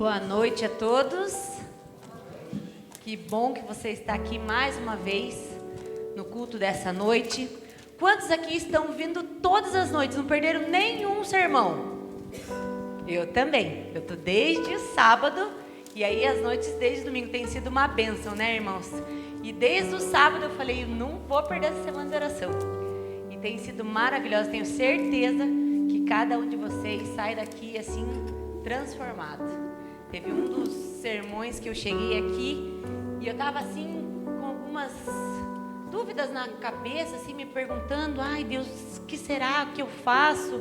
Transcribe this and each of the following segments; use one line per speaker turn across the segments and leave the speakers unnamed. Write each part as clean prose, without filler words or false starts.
Boa noite a todos. Que bom que você está aqui mais uma vez no culto dessa noite. Quantos aqui estão vindo todas as noites, não perderam nenhum sermão? Eu também. Eu estou desde o sábado e aí as noites desde domingo tem sido uma bênção, né, irmãos? E desde o sábado eu falei, eu não vou perder essa semana de oração. E tem sido maravilhosa. Tenho certeza que cada um de vocês sai daqui assim transformado. Teve um dos sermões que eu cheguei aqui e eu estava assim com algumas dúvidas na cabeça, assim me perguntando, ai Deus, o que será que eu faço?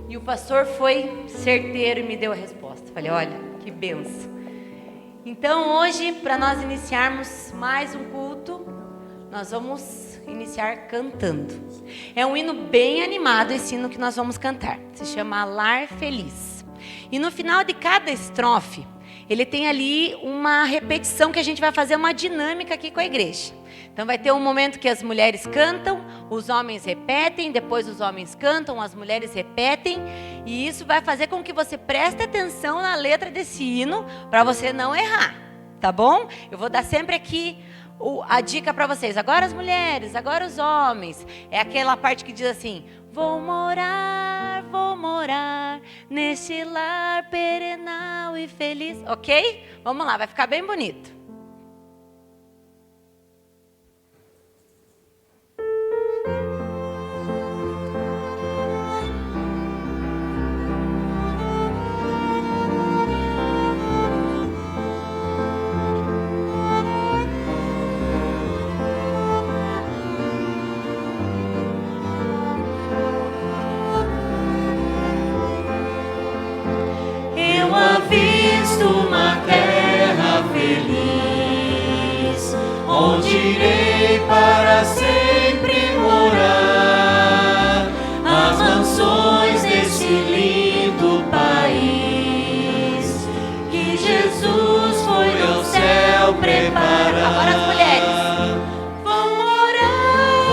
E o pastor foi certeiro e me deu a resposta. Falei, olha, que benção. Então hoje, para nós iniciarmos mais um culto, nós vamos iniciar cantando. É um hino bem animado esse hino que nós vamos cantar. Se chama Lar Feliz. E no final de cada estrofe, ele tem ali uma repetição que a gente vai fazer uma dinâmica aqui com a igreja. Então vai ter um momento que as mulheres cantam, os homens repetem, depois os homens cantam, as mulheres repetem. E isso vai fazer com que você preste atenção na letra desse hino, para você não errar, tá bom? Eu vou dar sempre aqui a dica para vocês. Agora as mulheres, agora os homens. É aquela parte que diz assim: vou morar neste lar perenal e feliz. Ok? Vamos lá, vai ficar bem bonito.
Uma terra feliz, onde irei para sempre morar, as mansões desse lindo país, que Jesus foi ao céu preparar.
Agora as mulheres. Vou morar.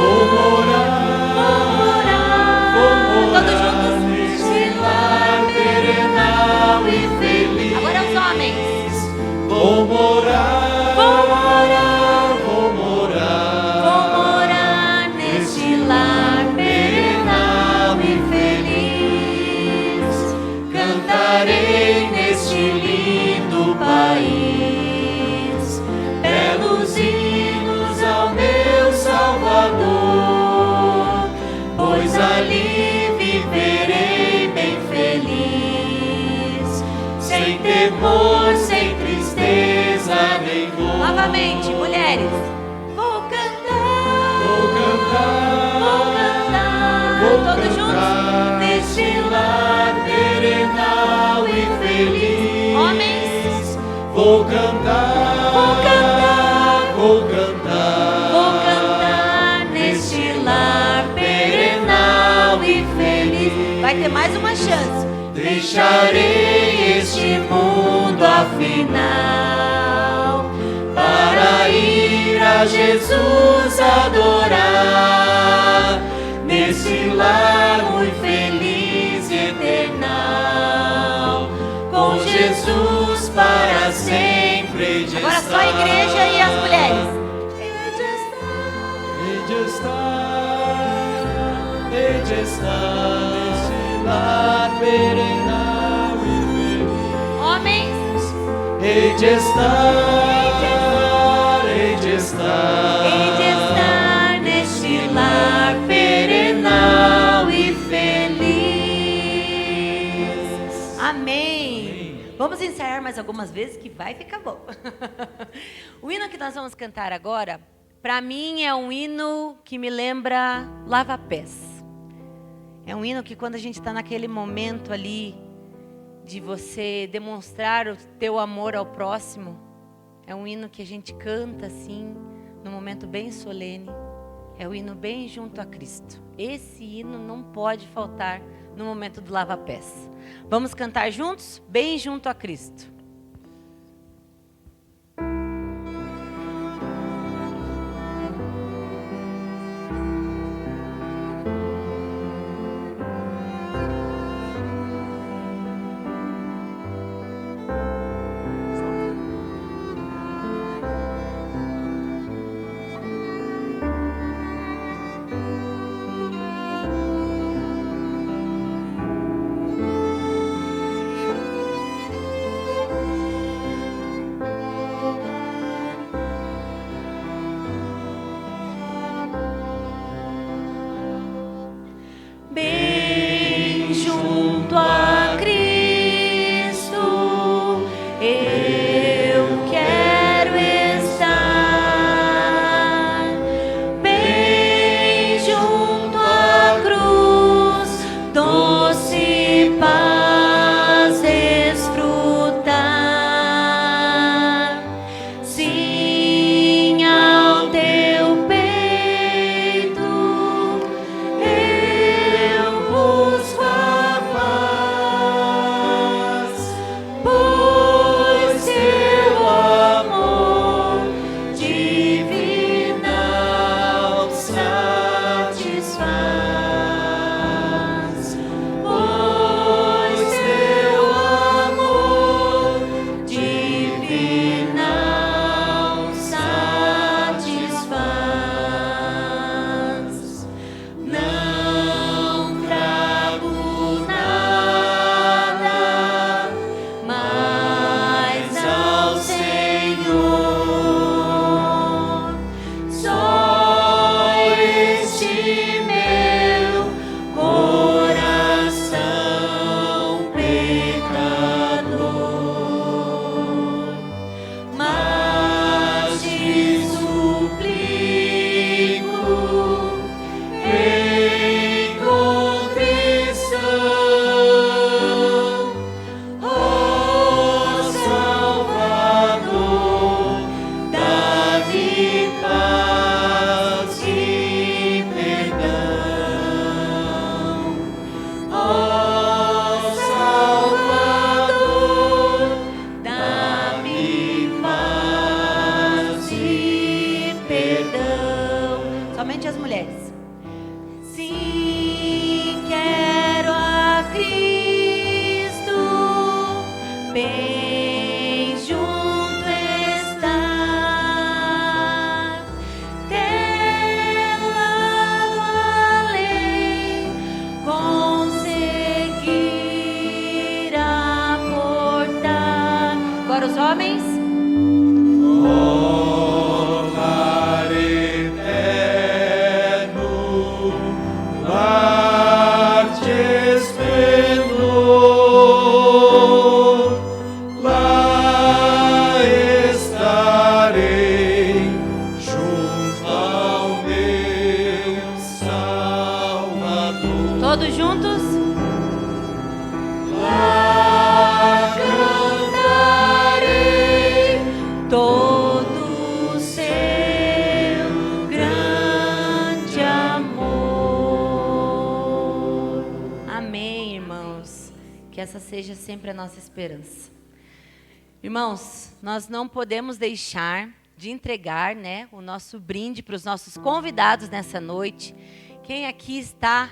Todos juntos.
Nesse lar perenal e feliz.
Agora os homens.
Vou morar
neste lar
perenal e feliz. Cantarei neste lindo país belos hinos ao meu Salvador, pois ali viverei bem feliz, sem temor, sem tristeza nem dor.
Novamente, mulheres. Vou cantar. Todos juntos.
Neste lar perenal e feliz.
Homens.
Vou cantar neste lar perenal e feliz.
Vai ter mais uma chance.
Deixarei este mundo afinal para ir a Jesus adorar, nesse lar muito feliz e eternal, com Jesus para sempre de
Agora só a igreja e as mulheres.
Hei de estar nesse lar perenal e feliz.
Homens.
Hei de estar neste lar perenal e feliz.
Amém. Vamos ensaiar mais algumas vezes que vai ficar bom. O hino que nós vamos cantar agora, para mim é um hino que me lembra lava-pés. É um hino que quando a gente está naquele momento ali de você demonstrar o teu amor ao próximo, é um hino que a gente canta assim, num momento bem solene. É o hino bem junto a Cristo. Esse hino não pode faltar no momento do lava-pés. Vamos cantar juntos? Bem junto a Cristo. agora os homens.
Lar eterno, lar de esplendor, lá estarei junto ao meu Salvador.
Todos juntos.
Lá cantarei
Todo o seu grande amor. Amém, irmãos. Que essa seja sempre a nossa esperança. Irmãos, nós não podemos deixar de entregar, né, o nosso brinde para os nossos convidados nessa noite. Quem aqui está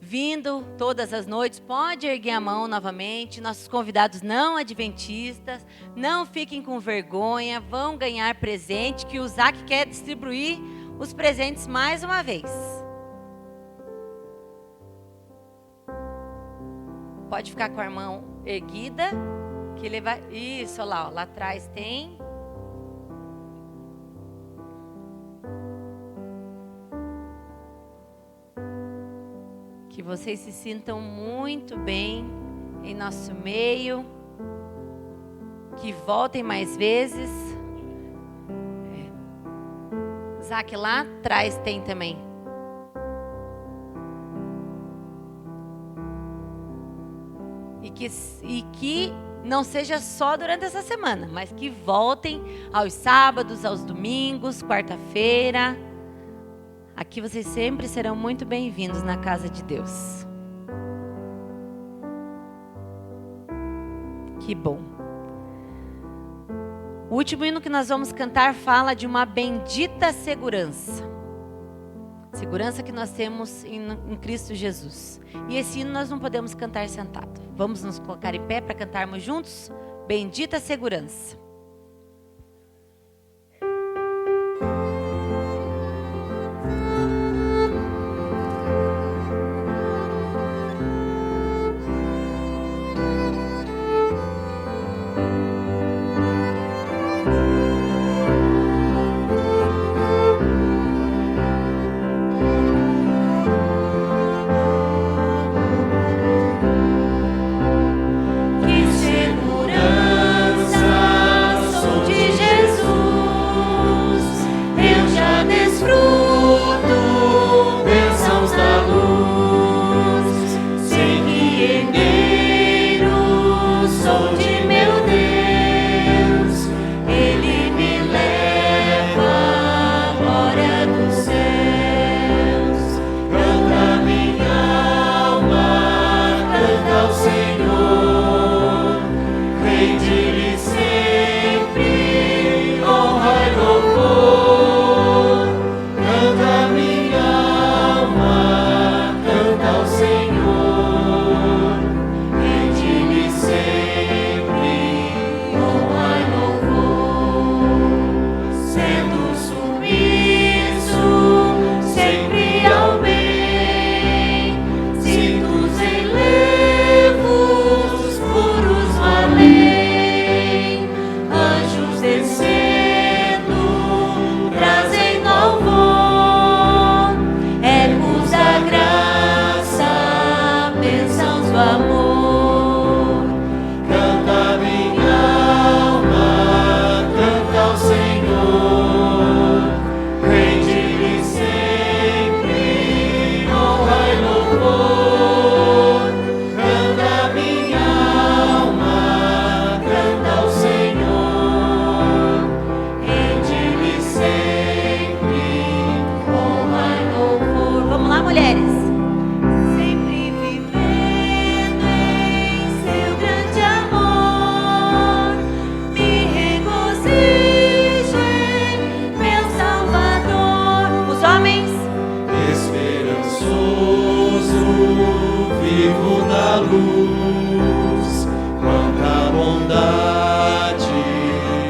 vindo todas as noites, pode erguer a mão novamente. Nossos convidados não adventistas, não fiquem com vergonha, vão ganhar presente, que o Zac quer distribuir os presentes mais uma vez. Pode ficar com a mão erguida, que ele vai... Isso, olha lá, ó, lá atrás tem... Que vocês se sintam muito bem em nosso meio. Que voltem mais vezes. Zac, lá atrás tem também. E que não seja só durante essa semana, mas que voltem aos sábados, aos domingos, quarta-feira. Aqui vocês sempre serão muito bem-vindos na casa de Deus. Que bom. O último hino que nós vamos cantar fala de uma bendita segurança. Segurança que nós temos em Cristo Jesus. E esse hino nós não podemos cantar sentado. Vamos nos colocar em pé para cantarmos juntos? Bendita segurança.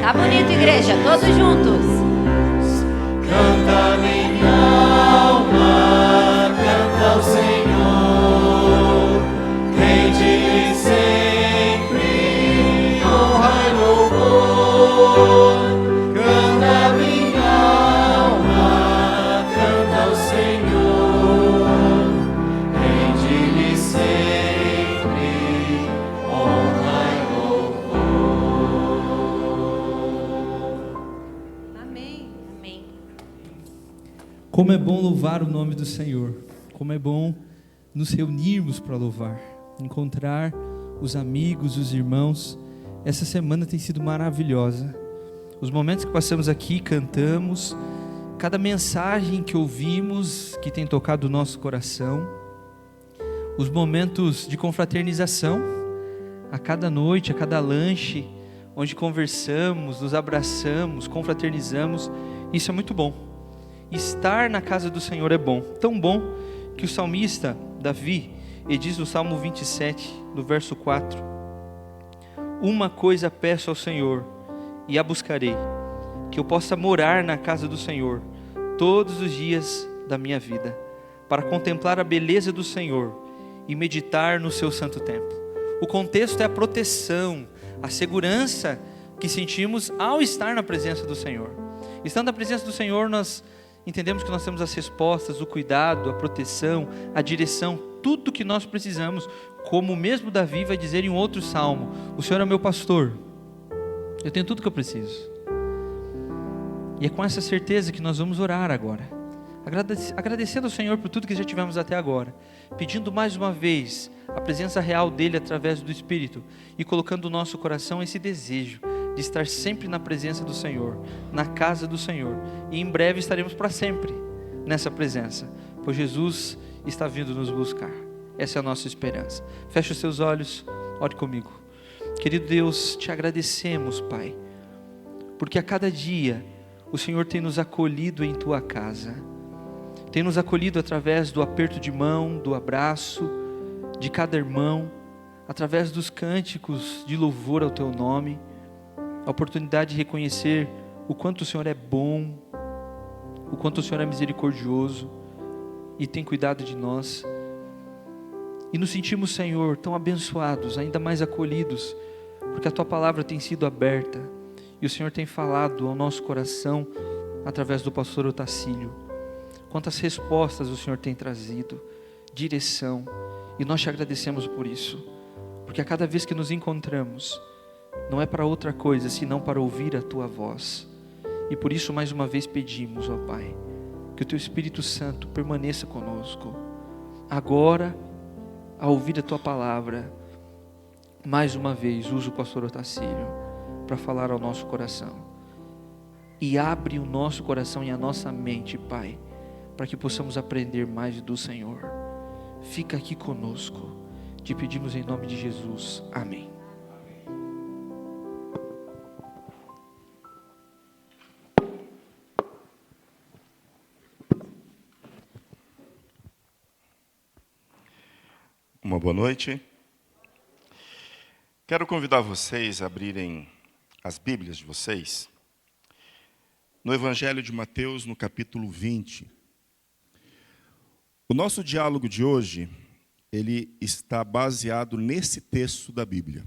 Tá bonito, igreja, todos juntos.
Canta minha alma, canta ao Senhor, rende sempre honra e louvor.
Como é bom louvar o nome do Senhor. Como é bom nos reunirmos para louvar, encontrar os amigos, os irmãos. Essa semana tem sido maravilhosa. Os momentos que passamos aqui, cantamos, cada mensagem que ouvimos, que tem tocado o nosso coração, os momentos de confraternização, a cada noite, a cada lanche, onde conversamos, nos abraçamos, confraternizamos, isso é muito bom. Estar na casa do Senhor é bom, tão bom que o salmista Davi, ele diz no Salmo 27, no verso 4, uma coisa peço ao Senhor e a buscarei, que eu possa morar na casa do Senhor todos os dias da minha vida, para contemplar a beleza do Senhor e meditar no seu santo templo. O contexto é a proteção, a segurança que sentimos ao estar na presença do Senhor. Estando na presença do Senhor, nós entendemos que nós temos as respostas, o cuidado, a proteção, a direção, tudo que nós precisamos, como o mesmo Davi vai dizer em um outro salmo: o Senhor é meu pastor, eu tenho tudo que eu preciso. E é com essa certeza que nós vamos orar agora, agradecendo ao Senhor por tudo que já tivemos até agora, pedindo mais uma vez a presença real dEle através do Espírito, e colocando no nosso coração esse desejo de estar sempre na presença do Senhor, na casa do Senhor, e em breve estaremos para sempre nessa presença, pois Jesus está vindo nos buscar. Essa é a nossa esperança. Feche os seus olhos, ore comigo. Querido Deus, te agradecemos, Pai, porque a cada dia o Senhor tem nos acolhido em tua casa, tem nos acolhido através do aperto de mão, do abraço de cada irmão, através dos cânticos de louvor ao teu nome, a oportunidade de reconhecer o quanto o Senhor é bom, o quanto o Senhor é misericordioso e tem cuidado de nós. E nos sentimos, Senhor, tão abençoados, ainda mais acolhidos, porque a tua palavra tem sido aberta e o Senhor tem falado ao nosso coração através do pastor Otacílio. Quantas respostas o Senhor tem trazido, direção, e nós te agradecemos por isso, porque a cada vez que nos encontramos, não é para outra coisa senão para ouvir a tua voz. E por isso mais uma vez pedimos, ó Pai, que o teu Espírito Santo permaneça conosco agora, ao ouvir a tua palavra. Mais uma vez usa o pastor Otacílio para falar ao nosso coração, e abre o nosso coração e a nossa mente, Pai, para que possamos aprender mais do Senhor. Fica aqui conosco, te pedimos em nome de Jesus, amém.
Uma boa noite. Quero convidar vocês a abrirem as Bíblias de vocês no Evangelho de Mateus, no capítulo 20. O nosso diálogo de hoje, ele está baseado nesse texto da Bíblia.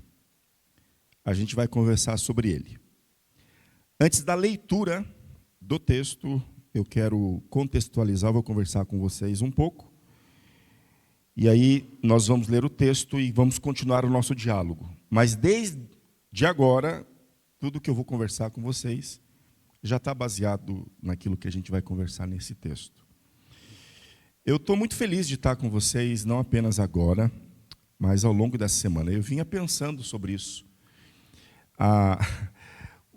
A gente vai conversar sobre ele. Antes da leitura do texto, eu quero contextualizar, vou conversar com vocês um pouco. E aí nós vamos ler o texto e vamos continuar o nosso diálogo. Mas desde agora, tudo que eu vou conversar com vocês já está baseado naquilo que a gente vai conversar nesse texto. Eu estou muito feliz de estar com vocês, não apenas agora, mas ao longo dessa semana. Eu vinha pensando sobre isso.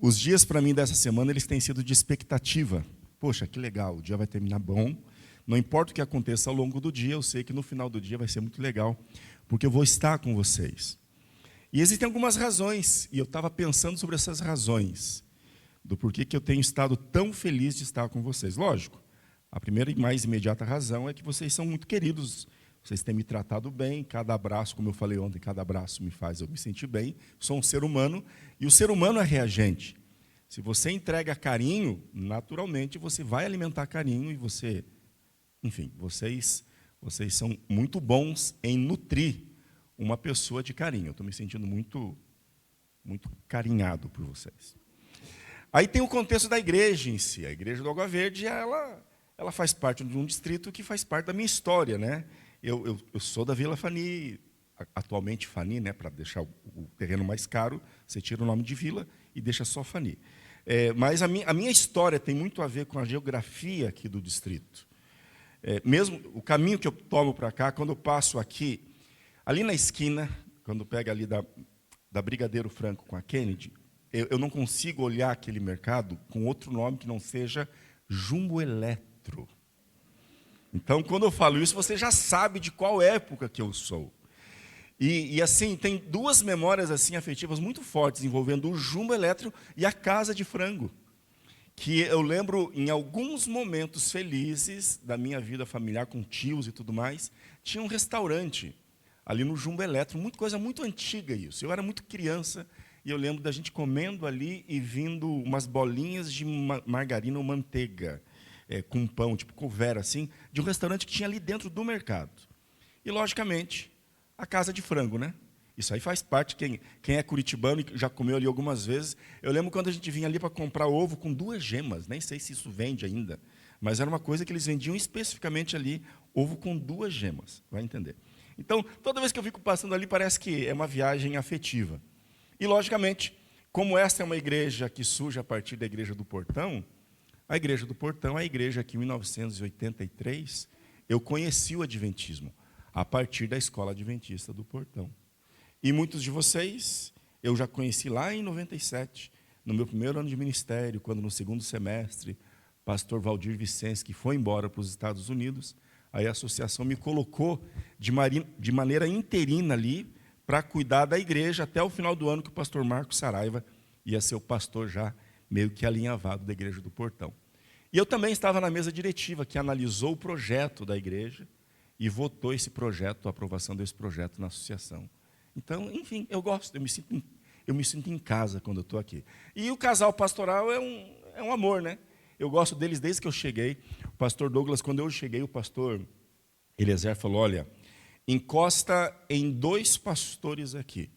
Os dias para mim dessa semana, eles têm sido de expectativa. Poxa, que legal, o dia vai terminar bom. Não importa o que aconteça ao longo do dia, eu sei que no final do dia vai ser muito legal, porque eu vou estar com vocês. E existem algumas razões, e eu estava pensando sobre essas razões, do porquê que eu tenho estado tão feliz de estar com vocês. Lógico, a primeira e mais imediata razão é que vocês são muito queridos, vocês têm me tratado bem, cada abraço, como eu falei ontem, cada abraço me faz eu me sentir bem, sou um ser humano, e o ser humano é reagente. Se você entrega carinho, naturalmente você vai alimentar carinho, e você... Enfim, vocês são muito bons em nutrir uma pessoa de carinho. Eu estou me sentindo muito carinhado por vocês. Aí tem o contexto da igreja em si. A igreja do Água Verde, ela faz parte de um distrito que faz parte da minha história, né? Eu sou da Vila Fani, atualmente Fani, né? Para deixar o terreno mais caro, você tira o nome de vila e deixa só Fani. Mas a minha história tem muito a ver com a geografia aqui do distrito. Mesmo o caminho que eu tomo para cá, quando eu passo aqui, ali na esquina, quando pega ali da Brigadeiro Franco com a Kennedy, eu não consigo olhar aquele mercado com outro nome que não seja Jumbo Eletro. Então, quando eu falo isso, você já sabe de qual época que eu sou. E assim, tem duas memórias assim afetivas muito fortes envolvendo o Jumbo Eletro e a Casa de Frango, que eu lembro em alguns momentos felizes da minha vida familiar com tios e tudo mais, tinha um restaurante ali no Jumbo Eletro, coisa muito antiga isso. Eu era muito criança e eu lembro da gente comendo ali e vindo umas bolinhas de margarina ou manteiga, com pão, tipo couvera assim, de um restaurante que tinha ali dentro do mercado. E, logicamente, a Casa de Frango, né? Isso aí faz parte, quem é curitibano e já comeu ali algumas vezes. Eu lembro quando a gente vinha ali para comprar ovo com 2 gemas, nem sei se isso vende ainda, mas era uma coisa que eles vendiam especificamente ali, ovo com 2 gemas, vai entender. Então, toda vez que eu fico passando ali, parece que é uma viagem afetiva. E, logicamente, como essa é uma igreja que surge a partir da Igreja do Portão, a Igreja do Portão é a igreja que, em 1983, eu conheci o Adventismo, a partir da Escola Adventista do Portão. E muitos de vocês, eu já conheci lá em 97, no meu primeiro ano de ministério, quando no segundo semestre, pastor Valdir Vicens, que foi embora para os Estados Unidos, aí a associação me colocou de maneira interina ali, para cuidar da igreja até o final do ano, que o pastor Marcos Saraiva ia ser o pastor já meio que alinhavado da Igreja do Portão. E eu também estava na mesa diretiva, que analisou o projeto da igreja, e votou esse projeto, a aprovação desse projeto na associação. Então, enfim, eu gosto, eu me sinto em casa quando eu estou aqui. E o casal pastoral é um amor, né? Eu gosto deles desde que eu cheguei. O pastor Douglas, quando eu cheguei, o pastor Eliezer falou, olha, encosta em 2 pastores aqui,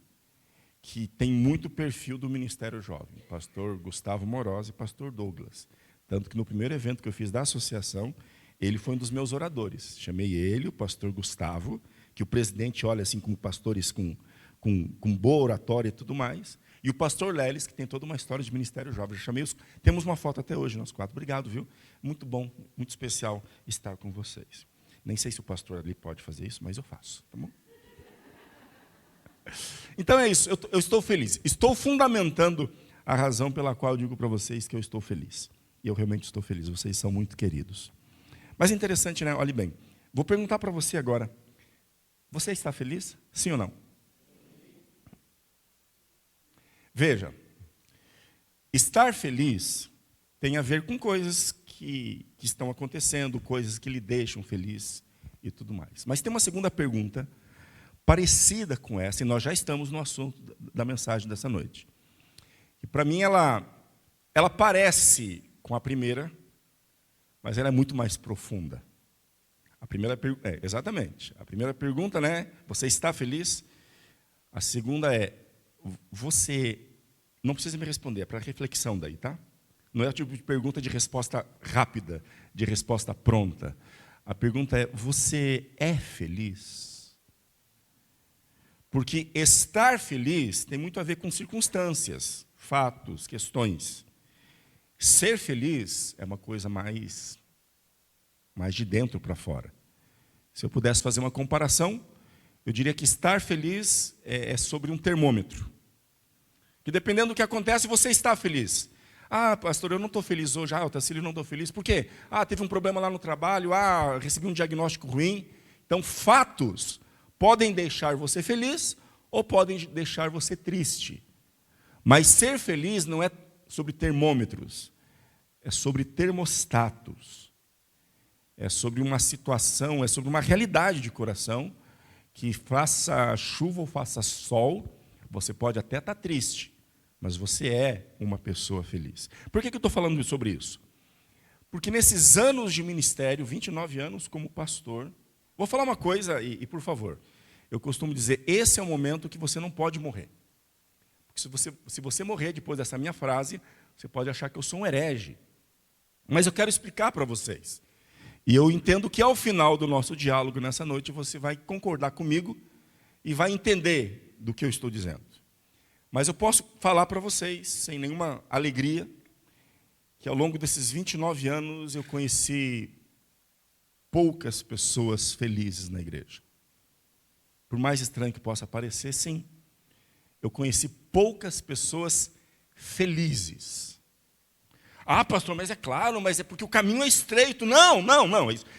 que tem muito perfil do Ministério Jovem, pastor Gustavo Moroz e pastor Douglas. Tanto que no primeiro evento que eu fiz da associação, ele foi um dos meus oradores. Chamei ele, o pastor Gustavo, que o presidente olha assim como pastores com boa oratória e tudo mais, e o pastor Lelis, que tem toda uma história de Ministério Jovem. Já chamei temos uma foto até hoje, nós 4. Obrigado, viu? Muito bom, muito especial estar com vocês. Nem sei se o pastor ali pode fazer isso, mas eu faço, tá bom? Então é isso, eu estou feliz. Estou fundamentando a razão pela qual eu digo para vocês que eu estou feliz. E eu realmente estou feliz, vocês são muito queridos. Mas é interessante, né? Olhe bem, vou perguntar para você agora, você está feliz? Sim ou não? Veja, estar feliz tem a ver com coisas que estão acontecendo, coisas que lhe deixam feliz e tudo mais. Mas tem uma segunda pergunta parecida com essa, e nós já estamos no assunto da mensagem dessa noite. E para mim ela parece com a primeira, mas ela é muito mais profunda. A primeira exatamente. A primeira pergunta, né? Você está feliz? A segunda é, você não precisa me responder, é para reflexão daí, tá? Não é o tipo de pergunta de resposta rápida, de resposta pronta. A pergunta é, você é feliz? Porque estar feliz tem muito a ver com circunstâncias, fatos, questões. Ser feliz é uma coisa mais de dentro para fora. Se eu pudesse fazer uma comparação, eu diria que estar feliz é sobre um termômetro. Que dependendo do que acontece, você está feliz. Ah, pastor, eu não estou feliz hoje. Ah, Otacílio, não estou feliz. Por quê? Ah, teve um problema lá no trabalho. Ah, recebi um diagnóstico ruim. Então, fatos podem deixar você feliz ou podem deixar você triste. Mas ser feliz não é sobre termômetros. É sobre termostatos. É sobre uma situação, é sobre uma realidade de coração que faça chuva ou faça sol, você pode até estar triste, mas você é uma pessoa feliz. Por que eu estou falando sobre isso? Porque nesses anos de ministério, 29 anos como pastor, vou falar uma coisa, e por favor, eu costumo dizer, esse é o momento que você não pode morrer. Porque se você morrer depois dessa minha frase, você pode achar que eu sou um herege. Mas eu quero explicar para vocês. E eu entendo que ao final do nosso diálogo nessa noite, você vai concordar comigo e vai entender do que eu estou dizendo. Mas eu posso falar para vocês, sem nenhuma alegria, que ao longo desses 29 anos eu conheci poucas pessoas felizes na igreja. Por mais estranho que possa parecer, sim. Eu conheci poucas pessoas felizes. Ah, pastor, mas é claro, mas é porque o caminho é estreito. Não.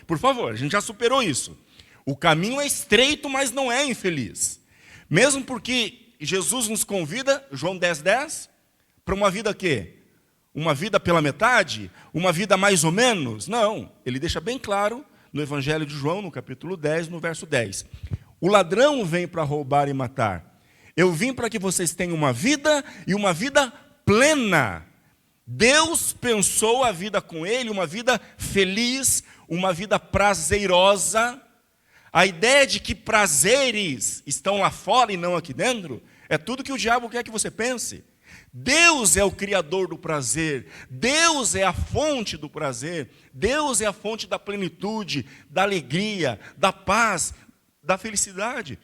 Por favor, a gente já superou isso. O caminho é estreito, mas não é infeliz. Mesmo porque Jesus nos convida, João 10:10, para uma vida quê? Uma vida pela metade? Uma vida mais ou menos? Não. Ele deixa bem claro no Evangelho de João, no capítulo 10, no verso 10. O ladrão vem para roubar e matar. Eu vim para que vocês tenham uma vida e uma vida plena. Deus pensou a vida com ele, uma vida feliz, uma vida prazerosa. A ideia de que prazeres estão lá fora e não aqui dentro, é tudo que o diabo quer que você pense. Deus é o criador do prazer, Deus é a fonte do prazer, Deus é a fonte da plenitude, da alegria, da paz, da felicidade.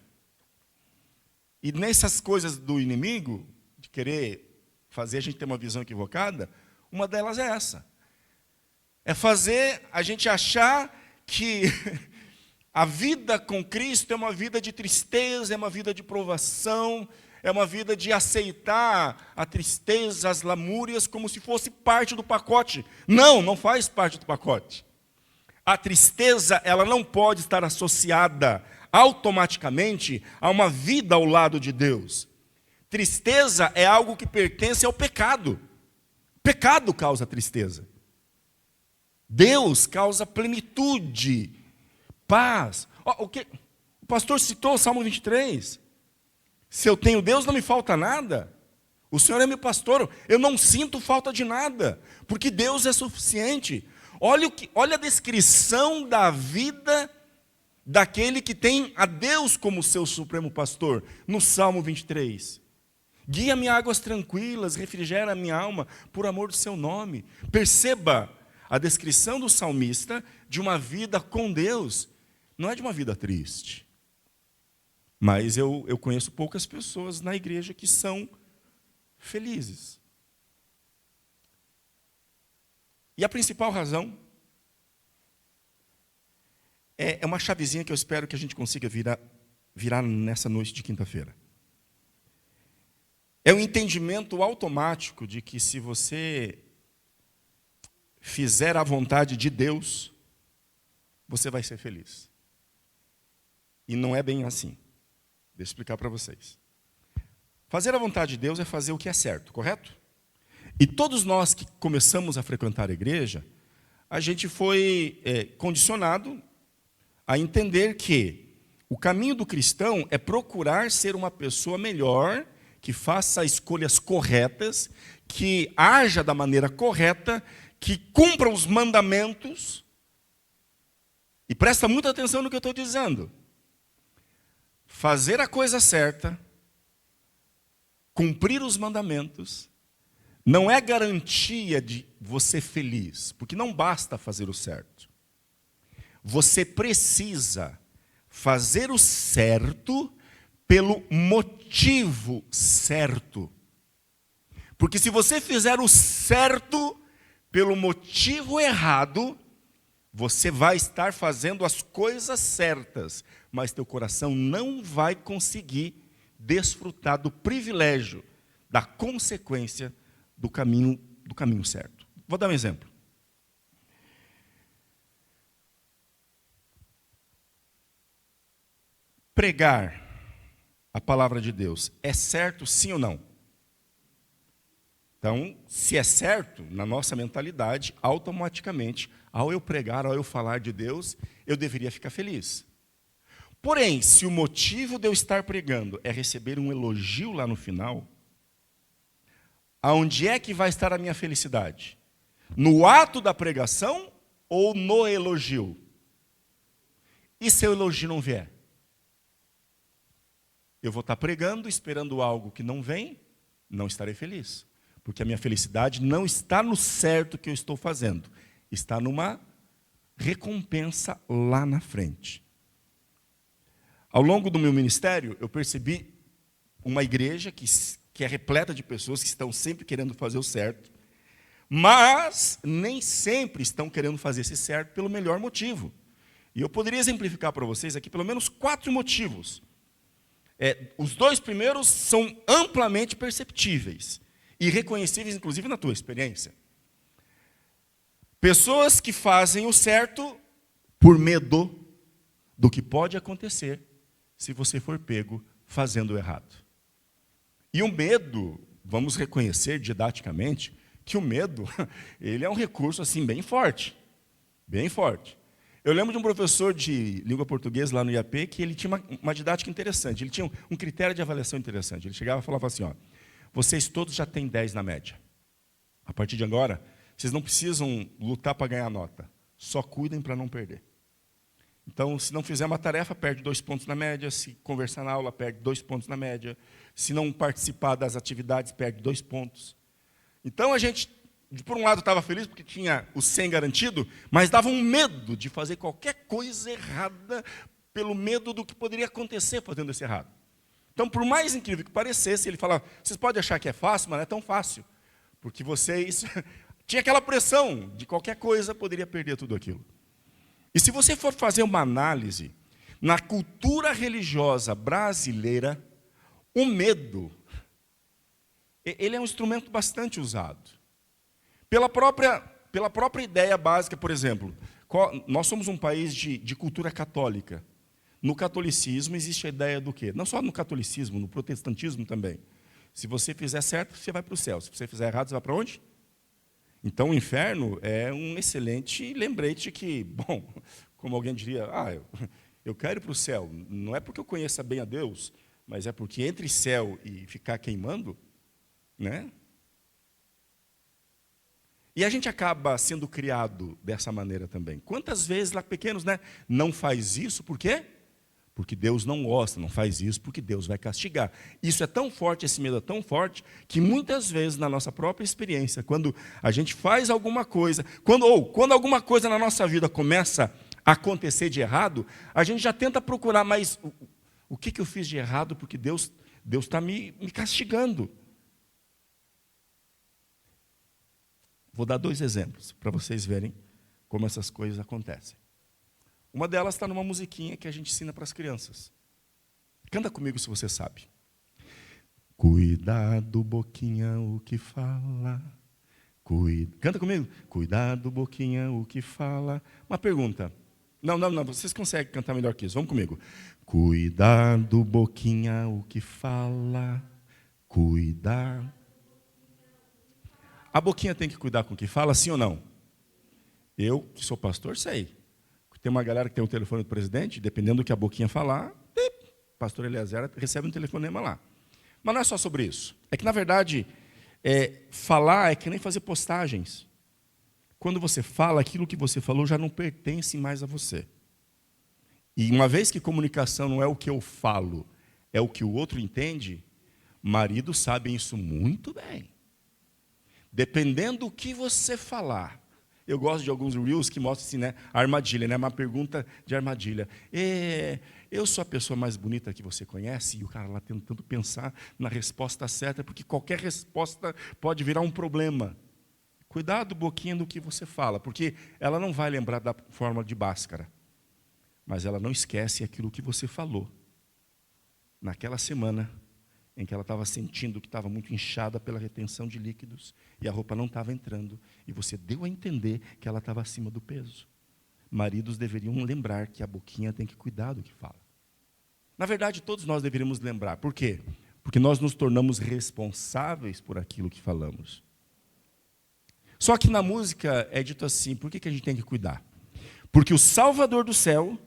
E nessas coisas do inimigo, de querer fazer a gente ter uma visão equivocada, uma delas é essa. É fazer a gente achar que a vida com Cristo é uma vida de tristeza, é uma vida de provação, é uma vida de aceitar a tristeza, as lamúrias, como se fosse parte do pacote. Não faz parte do pacote. A tristeza, ela não pode estar associada automaticamente a uma vida ao lado de Deus. Tristeza é algo que pertence ao pecado. Pecado causa tristeza. Deus causa plenitude, paz. O pastor citou o Salmo 23. Se eu tenho Deus, não me falta nada. O Senhor é meu pastor, eu não sinto falta de nada, porque Deus é suficiente. Olha a descrição da vida daquele que tem a Deus como seu supremo pastor, no Salmo 23. Guia-me a águas tranquilas, refrigera a minha alma, por amor do seu nome. Perceba a descrição do salmista de uma vida com Deus, não é de uma vida triste. Mas eu conheço poucas pessoas na igreja que são felizes. E a principal razão é uma chavezinha que eu espero que a gente consiga virar nessa noite de quinta-feira. É um entendimento automático de que se você fizer a vontade de Deus, você vai ser feliz. E não é bem assim. Deixa eu explicar para vocês. Fazer a vontade de Deus é fazer o que é certo, correto? E todos nós que começamos a frequentar a igreja, a gente foi condicionado a entender que o caminho do cristão é procurar ser uma pessoa melhor, que faça escolhas corretas, que haja da maneira correta, que cumpra os mandamentos. E presta muita atenção no que eu estou dizendo. Fazer a coisa certa, cumprir os mandamentos, não é garantia de você feliz, porque não basta fazer o certo. Você precisa fazer o certo pelo motivo certo. Porque se você fizer o certo pelo motivo errado, você vai estar fazendo as coisas certas, mas teu coração não vai conseguir desfrutar do privilégio, da consequência do caminho certo. Vou dar um exemplo. Pregar a palavra de Deus é certo, sim ou não? Então, se é certo, na nossa mentalidade, automaticamente, ao eu pregar, ao eu falar de Deus, eu deveria ficar feliz. Porém, se o motivo de eu estar pregando é receber um elogio lá no final, aonde é que vai estar a minha felicidade? No ato da pregação ou no elogio? E se o elogio não vier? Eu vou estar pregando, esperando algo que não vem, não estarei feliz. Porque a minha felicidade não está no certo que eu estou fazendo. Está numa recompensa lá na frente. Ao longo do meu ministério, eu percebi uma igreja que é repleta de pessoas que estão sempre querendo fazer o certo, mas nem sempre estão querendo fazer esse certo pelo melhor motivo. E eu poderia exemplificar para vocês aqui pelo menos 4 motivos. Os 2 primeiros são amplamente perceptíveis e reconhecíveis, inclusive, na tua experiência. Pessoas que fazem o certo por medo do que pode acontecer se você for pego fazendo o errado. E o medo, vamos reconhecer didaticamente, que o medo, ele é um recurso assim bem forte. Bem forte. Eu lembro de um professor de língua portuguesa lá no IAP que ele tinha uma didática interessante, ele tinha um critério de avaliação interessante. Ele chegava e falava assim, ó, vocês todos já têm 10 na média. A partir de agora, vocês não precisam lutar para ganhar nota, só cuidem para não perder. Então, se não fizer uma tarefa, perde 2 pontos na média, se conversar na aula, perde 2 pontos na média, se não participar das atividades, perde 2 pontos. Então, a gente, por um lado, estava feliz porque tinha o 100 garantido, mas dava um medo de fazer qualquer coisa errada pelo medo do que poderia acontecer fazendo esse errado. Então, por mais incrível que parecesse, ele falava, vocês podem achar que é fácil, mas não é tão fácil, porque vocês... tinha aquela pressão de qualquer coisa, poderia perder tudo aquilo. E se você for fazer uma análise, na cultura religiosa brasileira, o medo, ele é um instrumento bastante usado. Pela própria ideia básica, por exemplo, nós somos um país de cultura católica. No catolicismo existe a ideia do quê? Não só no catolicismo, no protestantismo também. Se você fizer certo, você vai para o céu. Se você fizer errado, você vai para onde? Então, o inferno é um excelente lembrete que, bom, como alguém diria, eu quero ir para o céu. Não é porque eu conheça bem a Deus, mas é porque entre céu e ficar queimando, né? E a gente acaba sendo criado dessa maneira também. Quantas vezes lá pequenos, né? Não faz isso, por quê? Porque Deus não gosta, não faz isso porque Deus vai castigar. Isso é tão forte, esse medo é tão forte, que muitas vezes na nossa própria experiência, quando a gente faz alguma coisa, quando alguma coisa na nossa vida começa a acontecer de errado, a gente já tenta procurar, mas o que eu fiz de errado porque Deus está me castigando. Vou dar 2 exemplos para vocês verem como essas coisas acontecem. Uma delas está numa musiquinha que a gente ensina para as crianças. Canta comigo se você sabe. Cuidado, boquinha, o que fala. Canta comigo. Cuidado, boquinha, o que fala. Uma pergunta. Não, vocês conseguem cantar melhor que isso. Vamos comigo. Cuidado, boquinha, o que fala. Cuidado. A boquinha tem que cuidar com o que fala, sim ou não? Eu, que sou pastor, sei. Tem uma galera que tem o telefone do presidente, dependendo do que a boquinha falar, pastor Eliezer recebe um telefonema lá. Mas não é só sobre isso. É que, na verdade, falar é que nem fazer postagens. Quando você fala, aquilo que você falou já não pertence mais a você. E uma vez que comunicação não é o que eu falo, é o que o outro entende, maridos sabem isso muito bem. Dependendo do que você falar. Eu gosto de alguns reels que mostram assim, né, a armadilha, né, uma pergunta de armadilha. Eu sou a pessoa mais bonita que você conhece? E o cara lá tentando pensar na resposta certa, porque qualquer resposta pode virar um problema. Cuidado, boquinha, do que você fala, porque ela não vai lembrar da forma de Bhaskara, mas ela não esquece aquilo que você falou naquela semana em que ela estava sentindo que estava muito inchada pela retenção de líquidos e a roupa não estava entrando, e você deu a entender que ela estava acima do peso. Maridos deveriam lembrar que a boquinha tem que cuidar do que fala. Na verdade, todos nós deveríamos lembrar. Por quê? Porque nós nos tornamos responsáveis por aquilo que falamos. Só que na música é dito assim, por que a gente tem que cuidar? Porque o Salvador do céu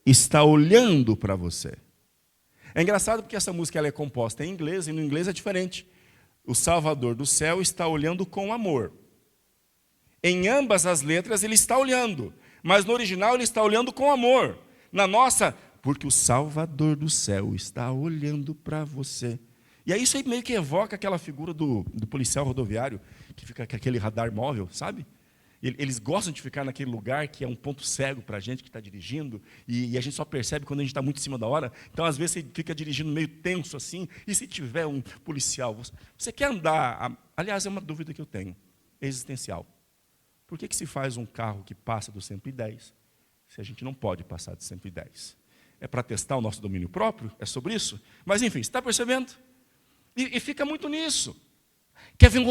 está olhando para você. É engraçado porque essa música ela é composta em inglês, e no inglês é diferente. O Salvador do céu está olhando com amor. Em ambas as letras ele está olhando, mas no original ele está olhando com amor. Na nossa, porque o Salvador do céu está olhando para você. E aí isso aí meio que evoca aquela figura do policial rodoviário, que fica com aquele radar móvel, sabe? Eles gostam de ficar naquele lugar que é um ponto cego para a gente que está dirigindo, e a gente só percebe quando a gente está muito em cima da hora. Então, às vezes, você fica dirigindo meio tenso assim, e se tiver um policial, você quer andar... Aliás, é uma dúvida que eu tenho. existencial. Por que se faz um carro que passa do 110 se a gente não pode passar de 110? É para testar o nosso domínio próprio? É sobre isso? Mas enfim, você está percebendo? E fica muito nisso. Quer ver um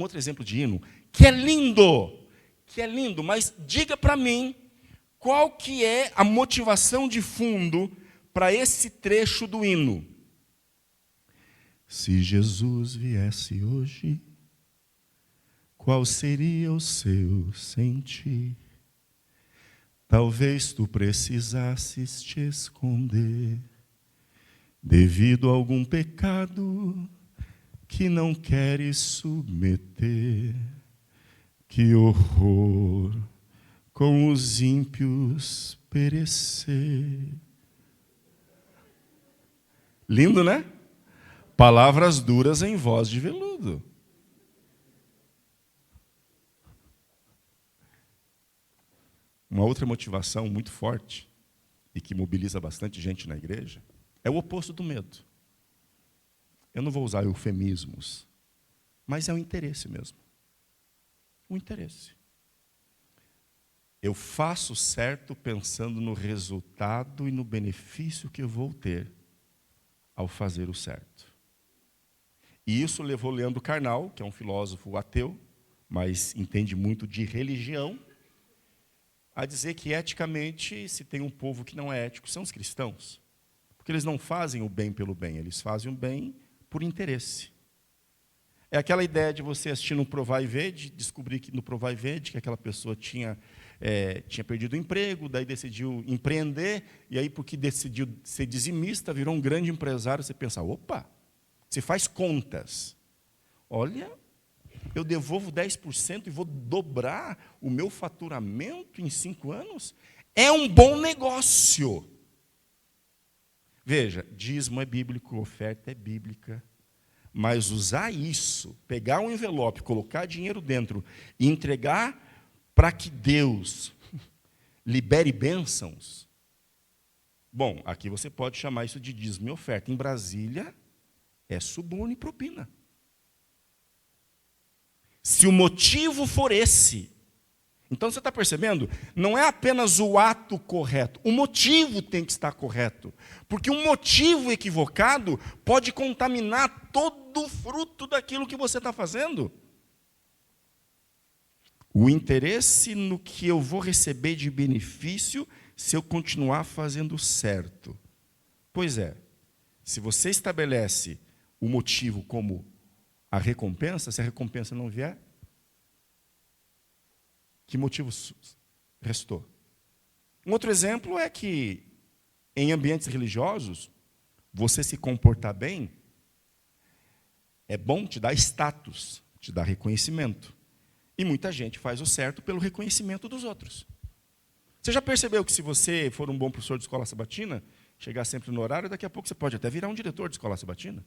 outro exemplo de hino? Que é lindo, mas diga para mim qual que é a motivação de fundo para esse trecho do hino. Se Jesus viesse hoje, qual seria o seu sentir? Talvez tu precisasses te esconder devido a algum pecado que não queres submeter. Que horror com os ímpios perecer. Lindo, né? Palavras duras em voz de veludo. Uma outra motivação muito forte e que mobiliza bastante gente na igreja é o oposto do medo. Eu não vou usar eufemismos, mas é o interesse mesmo. O interesse. Eu faço certo pensando no resultado e no benefício que eu vou ter ao fazer o certo. E isso levou Leandro Carnal, que é um filósofo ateu, mas entende muito de religião, a dizer que eticamente, se tem um povo que não é ético, são os cristãos. Porque eles não fazem o bem pelo bem, eles fazem o bem por interesse. É aquela ideia de você assistir no Provar e Ver, de descobrir que no Provar e Ver, que aquela pessoa tinha perdido o emprego, daí decidiu empreender, e aí porque decidiu ser dizimista, virou um grande empresário, você pensa, opa, você faz contas. Olha, eu devolvo 10% e vou dobrar o meu faturamento em 5 anos? É um bom negócio. Veja, dízimo é bíblico, oferta é bíblica. Mas usar isso, pegar um envelope, colocar dinheiro dentro e entregar para que Deus libere bênçãos. Bom, aqui você pode chamar isso de dízimo e oferta. Em Brasília, é suborno e propina. Se o motivo for esse, então você está percebendo? Não é apenas o ato correto, o motivo tem que estar correto. Porque um motivo equivocado pode contaminar todo o fruto daquilo que você está fazendo. O interesse no que eu vou receber de benefício se eu continuar fazendo certo. Pois é, se você estabelece o motivo como a recompensa, se a recompensa não vier, que motivo restou? Um outro exemplo é que, em ambientes religiosos, você se comportar bem é bom, te dá status, te dá reconhecimento. E muita gente faz o certo pelo reconhecimento dos outros. Você já percebeu que se você for um bom professor de escola sabatina, chegar sempre no horário, daqui a pouco você pode até virar um diretor de escola sabatina?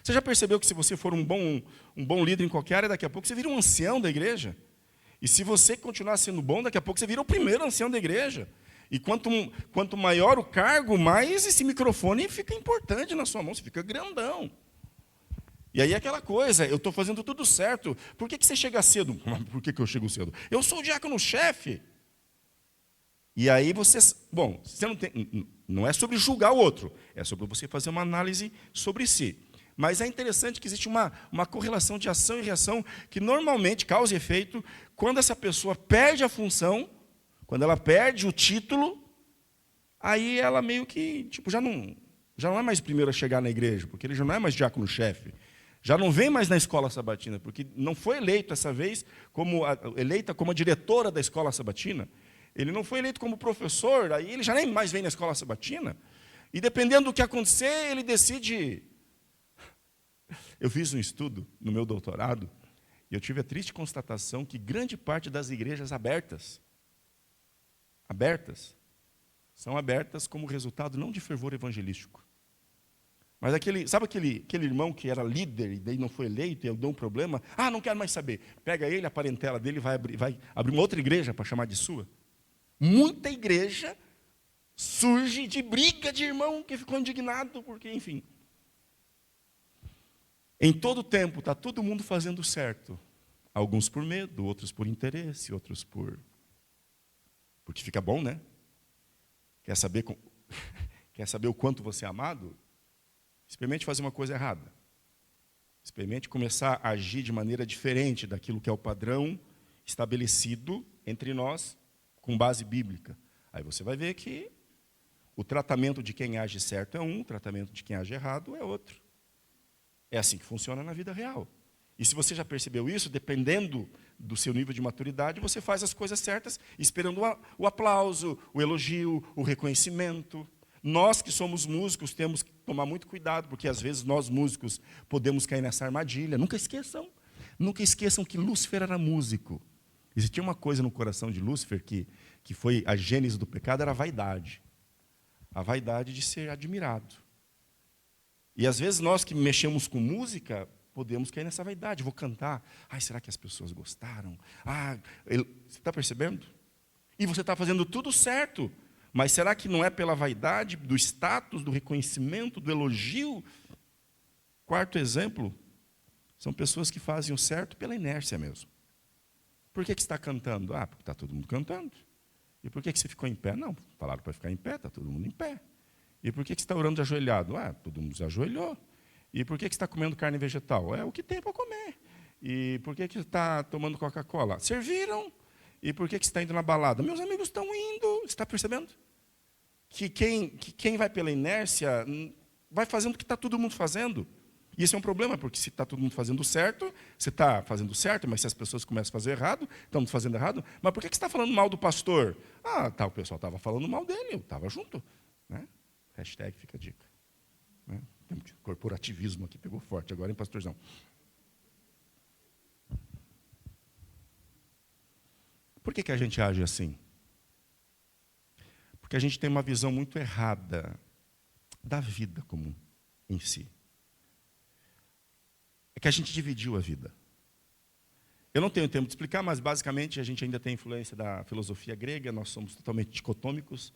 Você já percebeu que se você for um bom líder em qualquer área, daqui a pouco você vira um ancião da igreja? E se você continuar sendo bom, daqui a pouco você vira o primeiro ancião da igreja. E quanto maior o cargo, mais esse microfone fica importante na sua mão, você fica grandão. E aí é aquela coisa, eu estou fazendo tudo certo. Por que você chega cedo? Por que eu chego cedo? Eu sou o diácono-chefe. E aí você não é sobre julgar o outro, é sobre você fazer uma análise sobre si. Mas é interessante que existe uma correlação de ação e reação que normalmente causa efeito quando essa pessoa perde a função, quando ela perde o título, aí ela meio que já não é mais o primeiro a chegar na igreja, porque ele já não é mais diácono-chefe, já não vem mais na escola sabatina, porque não foi eleito dessa vez eleita como a diretora da escola sabatina, ele não foi eleito como professor, aí ele já nem mais vem na escola sabatina, e dependendo do que acontecer, ele decide. Eu fiz um estudo no meu doutorado e eu tive a triste constatação que grande parte das igrejas abertas, são abertas como resultado não de fervor evangelístico. Mas sabe aquele irmão que era líder e daí não foi eleito e deu um problema? Ah, não quero mais saber. Pega ele, a parentela dele vai abrir uma outra igreja para chamar de sua. Muita igreja surge de briga de irmão que ficou indignado porque, enfim. Em todo tempo, está todo mundo fazendo certo. Alguns por medo, outros por interesse, outros porque fica bom, né? Quer saber o quanto você é amado? Experimente fazer uma coisa errada. Experimente começar a agir de maneira diferente daquilo que é o padrão estabelecido entre nós com base bíblica. Aí você vai ver que o tratamento de quem age certo é um, o tratamento de quem age errado é outro. É assim que funciona na vida real. E se você já percebeu isso, dependendo do seu nível de maturidade, você faz as coisas certas, esperando o aplauso, o elogio, o reconhecimento. Nós que somos músicos temos que tomar muito cuidado, porque às vezes nós músicos podemos cair nessa armadilha. Nunca esqueçam que Lúcifer era músico. Existia uma coisa no coração de Lúcifer que foi a gênese do pecado, era a vaidade. A vaidade de ser admirado. E às vezes nós que mexemos com música, podemos cair nessa vaidade. Vou cantar. Será que as pessoas gostaram? Você está percebendo? E você está fazendo tudo certo. Mas será que não é pela vaidade, do status, do reconhecimento, do elogio? Quarto exemplo, são pessoas que fazem o certo pela inércia mesmo. Por que você está cantando? Porque está todo mundo cantando. E por que você ficou em pé? Não, falaram para ficar em pé, está todo mundo em pé. E por que você está orando de ajoelhado? Todo mundo se ajoelhou. E por que você está comendo carne vegetal? É o que tem para comer. E por que você está tomando Coca-Cola? Serviram. E por que você está indo na balada? Meus amigos estão indo. Você está percebendo? Que quem vai pela inércia vai fazendo o que está todo mundo fazendo. E esse é um problema, porque se está todo mundo fazendo certo, você está fazendo certo, mas se as pessoas começam a fazer errado, estamos fazendo errado. Mas por que você está falando mal do pastor? O pessoal estava falando mal dele, eu estava junto. Né? Hashtag fica a dica. Né? Corporativismo aqui pegou forte agora, hein, pastorzão? Por que a gente age assim? Porque a gente tem uma visão muito errada da vida comum em si. É que a gente dividiu a vida. Eu não tenho tempo de explicar, mas basicamente a gente ainda tem influência da filosofia grega, nós somos totalmente dicotômicos.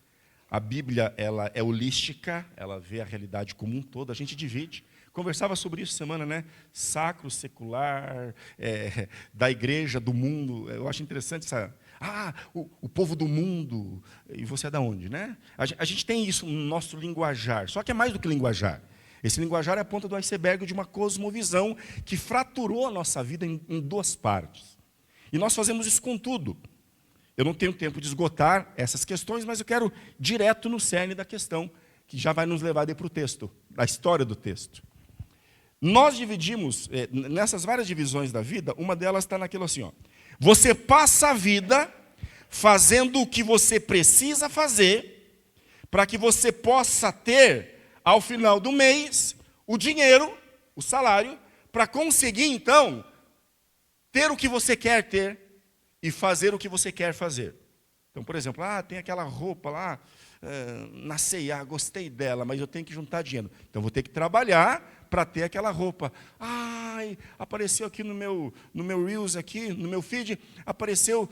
A Bíblia ela é holística, ela vê a realidade como um todo, a gente divide. Conversava sobre isso semana, né? Sacro, secular, da igreja, do mundo. Eu acho interessante essa... o povo do mundo. E você é da onde, né? A gente tem isso no nosso linguajar, só que é mais do que linguajar. Esse linguajar é a ponta do iceberg de uma cosmovisão que fraturou a nossa vida em duas partes. E nós fazemos isso com tudo. Eu não tenho tempo de esgotar essas questões, mas eu quero direto no cerne da questão, que já vai nos levar para o texto, da história do texto. Nós dividimos, nessas várias divisões da vida, uma delas está naquilo assim, você passa a vida fazendo o que você precisa fazer para que você possa ter, ao final do mês, o dinheiro, o salário, para conseguir, então, ter o que você quer ter e fazer o que você quer fazer. Então, por exemplo, tem aquela roupa lá, na C&A, gostei dela, mas eu tenho que juntar dinheiro. Então, vou ter que trabalhar para ter aquela roupa. Apareceu aqui no meu Reels, aqui, no meu feed, apareceu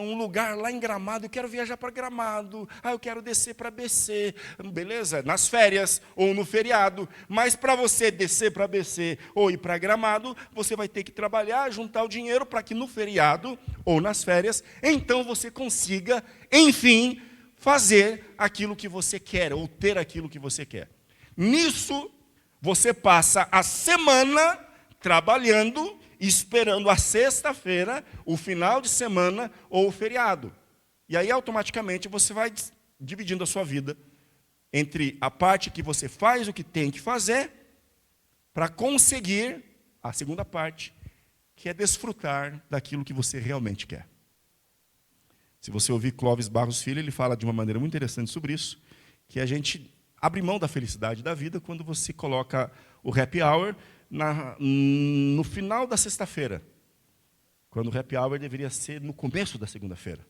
um lugar lá em Gramado, eu quero viajar para Gramado, eu quero descer para BC, beleza? Nas férias ou no feriado, mas para você descer para BC ou ir para Gramado, você vai ter que trabalhar, juntar o dinheiro para que no feriado ou nas férias, então você consiga, enfim, fazer aquilo que você quer, ou ter aquilo que você quer. Nisso, você passa a semana trabalhando, esperando a sexta-feira, o final de semana ou o feriado. E aí, automaticamente, você vai dividindo a sua vida entre a parte que você faz o que tem que fazer, para conseguir a segunda parte, que é desfrutar daquilo que você realmente quer. Se você ouvir Clóvis Barros Filho, ele fala de uma maneira muito interessante sobre isso, que a gente abre mão da felicidade da vida quando você coloca o happy hour no final da sexta-feira, quando o happy hour deveria ser no começo da segunda-feira.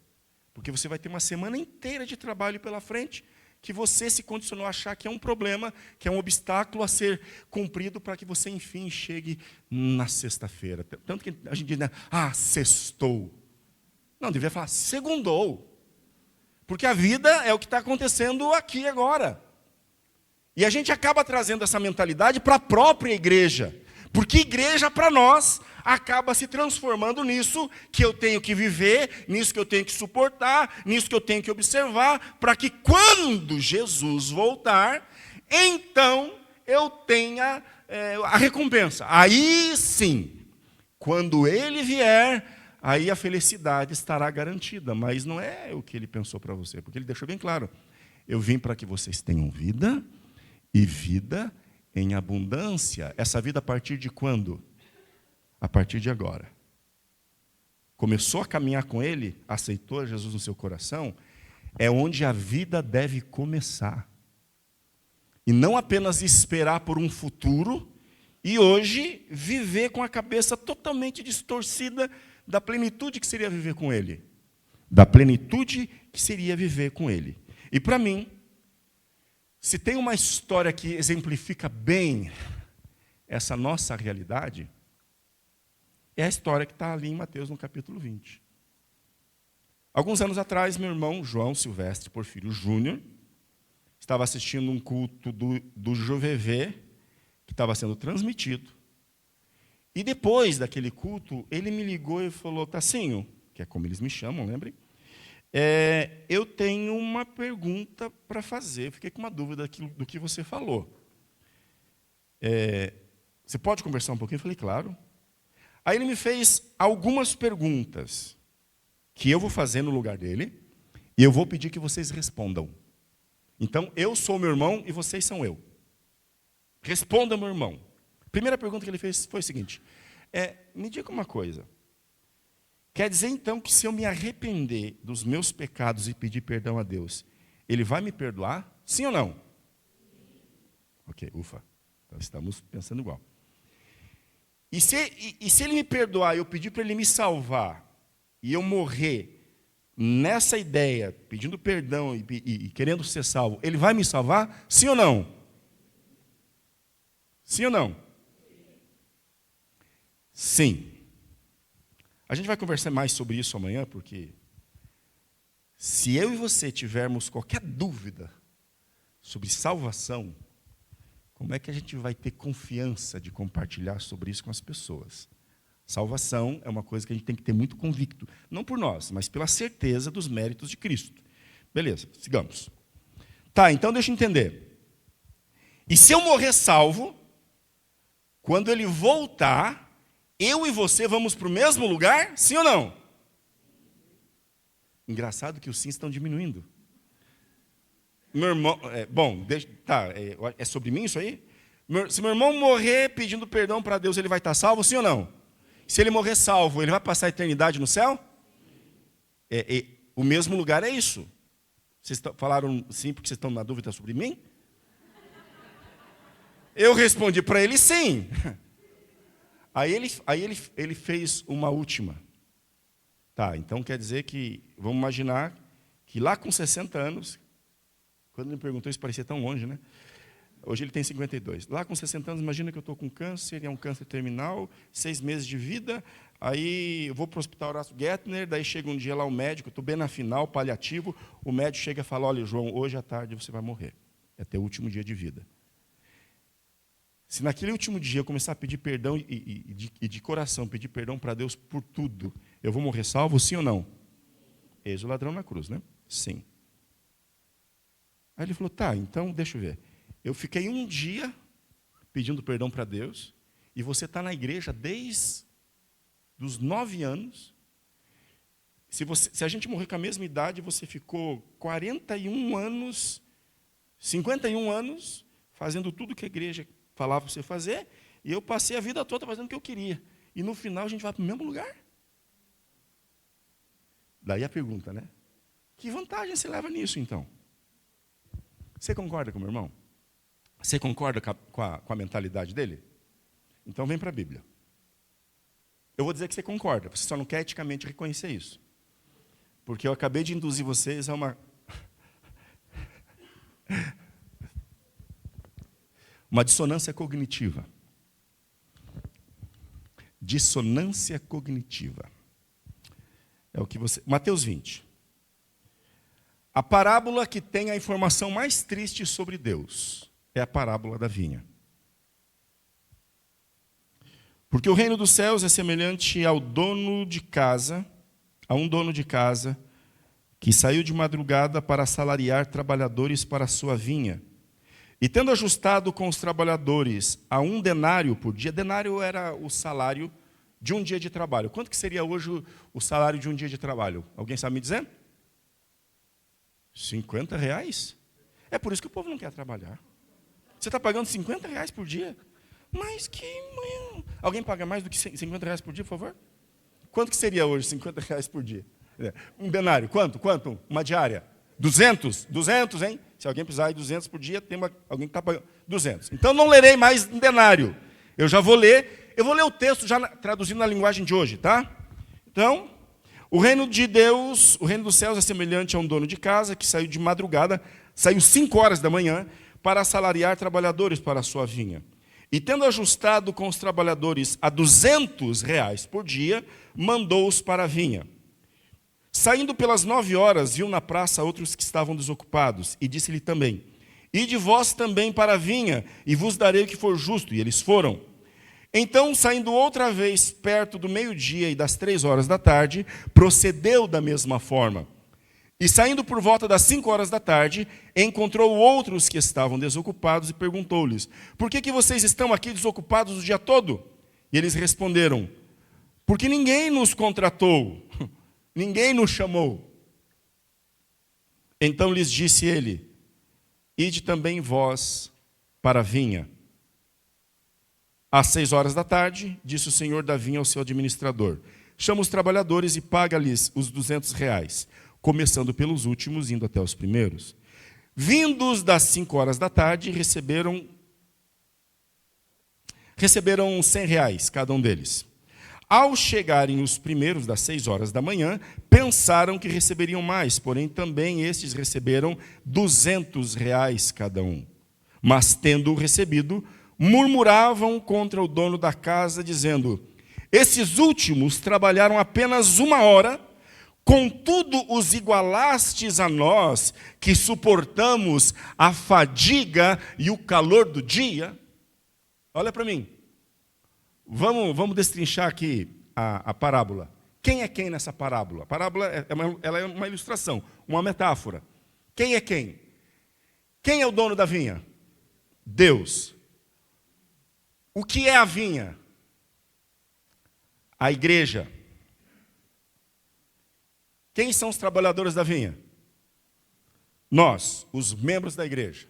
Porque você vai ter uma semana inteira de trabalho pela frente, que você se condicionou a achar que é um problema, que é um obstáculo a ser cumprido para que você, enfim, chegue na sexta-feira. Tanto que a gente diz, né? Sextou. Não, deveria falar, segundou. Porque a vida é o que está acontecendo aqui agora. E a gente acaba trazendo essa mentalidade para a própria igreja. Porque igreja, para nós, acaba se transformando nisso que eu tenho que viver, nisso que eu tenho que suportar, nisso que eu tenho que observar, para que quando Jesus voltar, então eu tenha a recompensa. Aí sim, quando ele vier, aí a felicidade estará garantida. Mas não é o que ele pensou para você, porque ele deixou bem claro. Eu vim para que vocês tenham vida, e vida em abundância. Essa vida a partir de quando? A partir de agora. Começou a caminhar com ele, aceitou Jesus no seu coração, é onde a vida deve começar. E não apenas esperar por um futuro, e hoje viver com a cabeça totalmente distorcida da plenitude que seria viver com ele. Da plenitude que seria viver com ele. E para mim, se tem uma história que exemplifica bem essa nossa realidade, é a história que está ali em Mateus, no capítulo 20. Alguns anos atrás, meu irmão João Silvestre Porfírio Júnior estava assistindo um culto do JVV, que estava sendo transmitido. E depois daquele culto, ele me ligou e falou: Tassinho, que é como eles me chamam, lembrem? Eu tenho uma pergunta para fazer. Fiquei com uma dúvida do que você falou. Você pode conversar um pouquinho? Eu falei, claro. Aí ele me fez algumas perguntas que eu vou fazer no lugar dele e eu vou pedir que vocês respondam. Então, eu sou meu irmão e vocês são eu. Responda, meu irmão. A primeira pergunta que ele fez foi o seguinte: me diga uma coisa. Quer dizer, então, que se eu me arrepender dos meus pecados e pedir perdão a Deus, Ele vai me perdoar? Sim ou não? Ok, ufa. Então, estamos pensando igual. E se Ele me perdoar e eu pedir para Ele me salvar, e eu morrer nessa ideia, pedindo perdão e querendo ser salvo, Ele vai me salvar? Sim ou não? Sim ou não? Sim. A gente vai conversar mais sobre isso amanhã, porque se eu e você tivermos qualquer dúvida sobre salvação, como é que a gente vai ter confiança de compartilhar sobre isso com as pessoas? Salvação é uma coisa que a gente tem que ter muito convicto, não por nós, mas pela certeza dos méritos de Cristo. Beleza, sigamos. Tá, então deixa eu entender. E se eu morrer salvo, quando Ele voltar, eu e você vamos para o mesmo lugar? Sim ou não? Engraçado que os sims estão diminuindo. Meu irmão, é sobre mim isso aí? Se meu irmão morrer pedindo perdão para Deus, ele vai estar salvo, sim ou não? Se ele morrer salvo, ele vai passar a eternidade no céu? O mesmo lugar é isso. Vocês falaram sim porque vocês estão na dúvida sobre mim? Eu respondi para ele sim. Aí ele fez uma última. Tá, então quer dizer que, vamos imaginar que lá com 60 anos, quando ele me perguntou isso parecia tão longe, né? Hoje ele tem 52. Lá com 60 anos, imagina que eu estou com câncer, é um câncer terminal, 6 meses de vida, aí eu vou para o hospital Horácio Gettner, daí chega um dia lá o médico, estou bem na final, paliativo, o médico chega e fala: olha, João, hoje à tarde você vai morrer. É teu último dia de vida. Se naquele último dia eu começar a pedir perdão e de coração pedir perdão para Deus por tudo, eu vou morrer salvo, sim ou não? Eis o ladrão na cruz, né? Sim. Aí ele falou: tá, então deixa eu ver. Eu fiquei um dia pedindo perdão para Deus, e você está na igreja desde os 9 anos. Se a gente morrer com a mesma idade, você ficou 41 anos, 51 anos, fazendo tudo que a igreja falava para você fazer, e eu passei a vida toda fazendo o que eu queria. E no final a gente vai para o mesmo lugar? Daí a pergunta, né? Que vantagem você leva nisso, então? Você concorda com o meu irmão? Você concorda com a mentalidade dele? Então vem para a Bíblia. Eu vou dizer que você concorda, você só não quer eticamente reconhecer isso. Porque eu acabei de induzir vocês a uma dissonância cognitiva. Dissonância cognitiva. É o que você... Mateus 20. A parábola que tem a informação mais triste sobre Deus é a parábola da vinha. Porque o reino dos céus é semelhante a um dono de casa, que saiu de madrugada para assalariar trabalhadores para a sua vinha. E tendo ajustado com os trabalhadores a 1 denário por dia, denário era o salário de um dia de trabalho. Quanto que seria hoje o salário de um dia de trabalho? Alguém sabe me dizer? R$50? É por isso que o povo não quer trabalhar. Você está pagando R$50 por dia? Mas que... Alguém paga mais do que R$50 por dia, por favor? Quanto que seria hoje R$50 por dia? Um denário, quanto? Uma diária? 200? 200, hein? Se alguém precisar de 200 por dia, tem alguém que está pagando 200. Então não lerei mais um denário. Eu já vou ler, o texto já traduzindo na linguagem de hoje, tá? Então, o reino de Deus, o reino dos céus é semelhante a um dono de casa que saiu de madrugada, saiu 5 horas da manhã para assalariar trabalhadores para a sua vinha. E tendo ajustado com os trabalhadores a R$200 por dia, mandou-os para a vinha. Saindo pelas 9 horas, viu na praça outros que estavam desocupados, e disse-lhe também: Ide vós também para a vinha, e vos darei o que for justo. E eles foram. Então, saindo outra vez perto do meio-dia e das 3 horas da tarde, procedeu da mesma forma. E saindo por volta das 5 horas da tarde, encontrou outros que estavam desocupados e perguntou-lhes: Por que vocês estão aqui desocupados o dia todo? E eles responderam: Porque ninguém nos contratou, ninguém nos chamou. Então lhes disse ele: Ide também vós para a vinha. Às 6 horas da tarde, disse o senhor da vinha ao seu administrador: Chama os trabalhadores e paga-lhes os R$200, começando pelos últimos, indo até os primeiros. Vindos das 5 horas da tarde, receberam R$100 cada um deles. Ao chegarem os primeiros das 6 horas da manhã, pensaram que receberiam mais, porém também estes receberam R$200 cada um. Mas, tendo recebido, murmuravam contra o dono da casa, dizendo: Esses últimos trabalharam apenas 1 hora, contudo os igualastes a nós, que suportamos a fadiga e o calor do dia. Olha para mim. Vamos destrinchar aqui a parábola. Quem é quem nessa parábola? A parábola ela é uma ilustração, uma metáfora. Quem é quem? Quem é o dono da vinha? Deus. O que é a vinha? A igreja. Quem são os trabalhadores da vinha? Nós, os membros da igreja.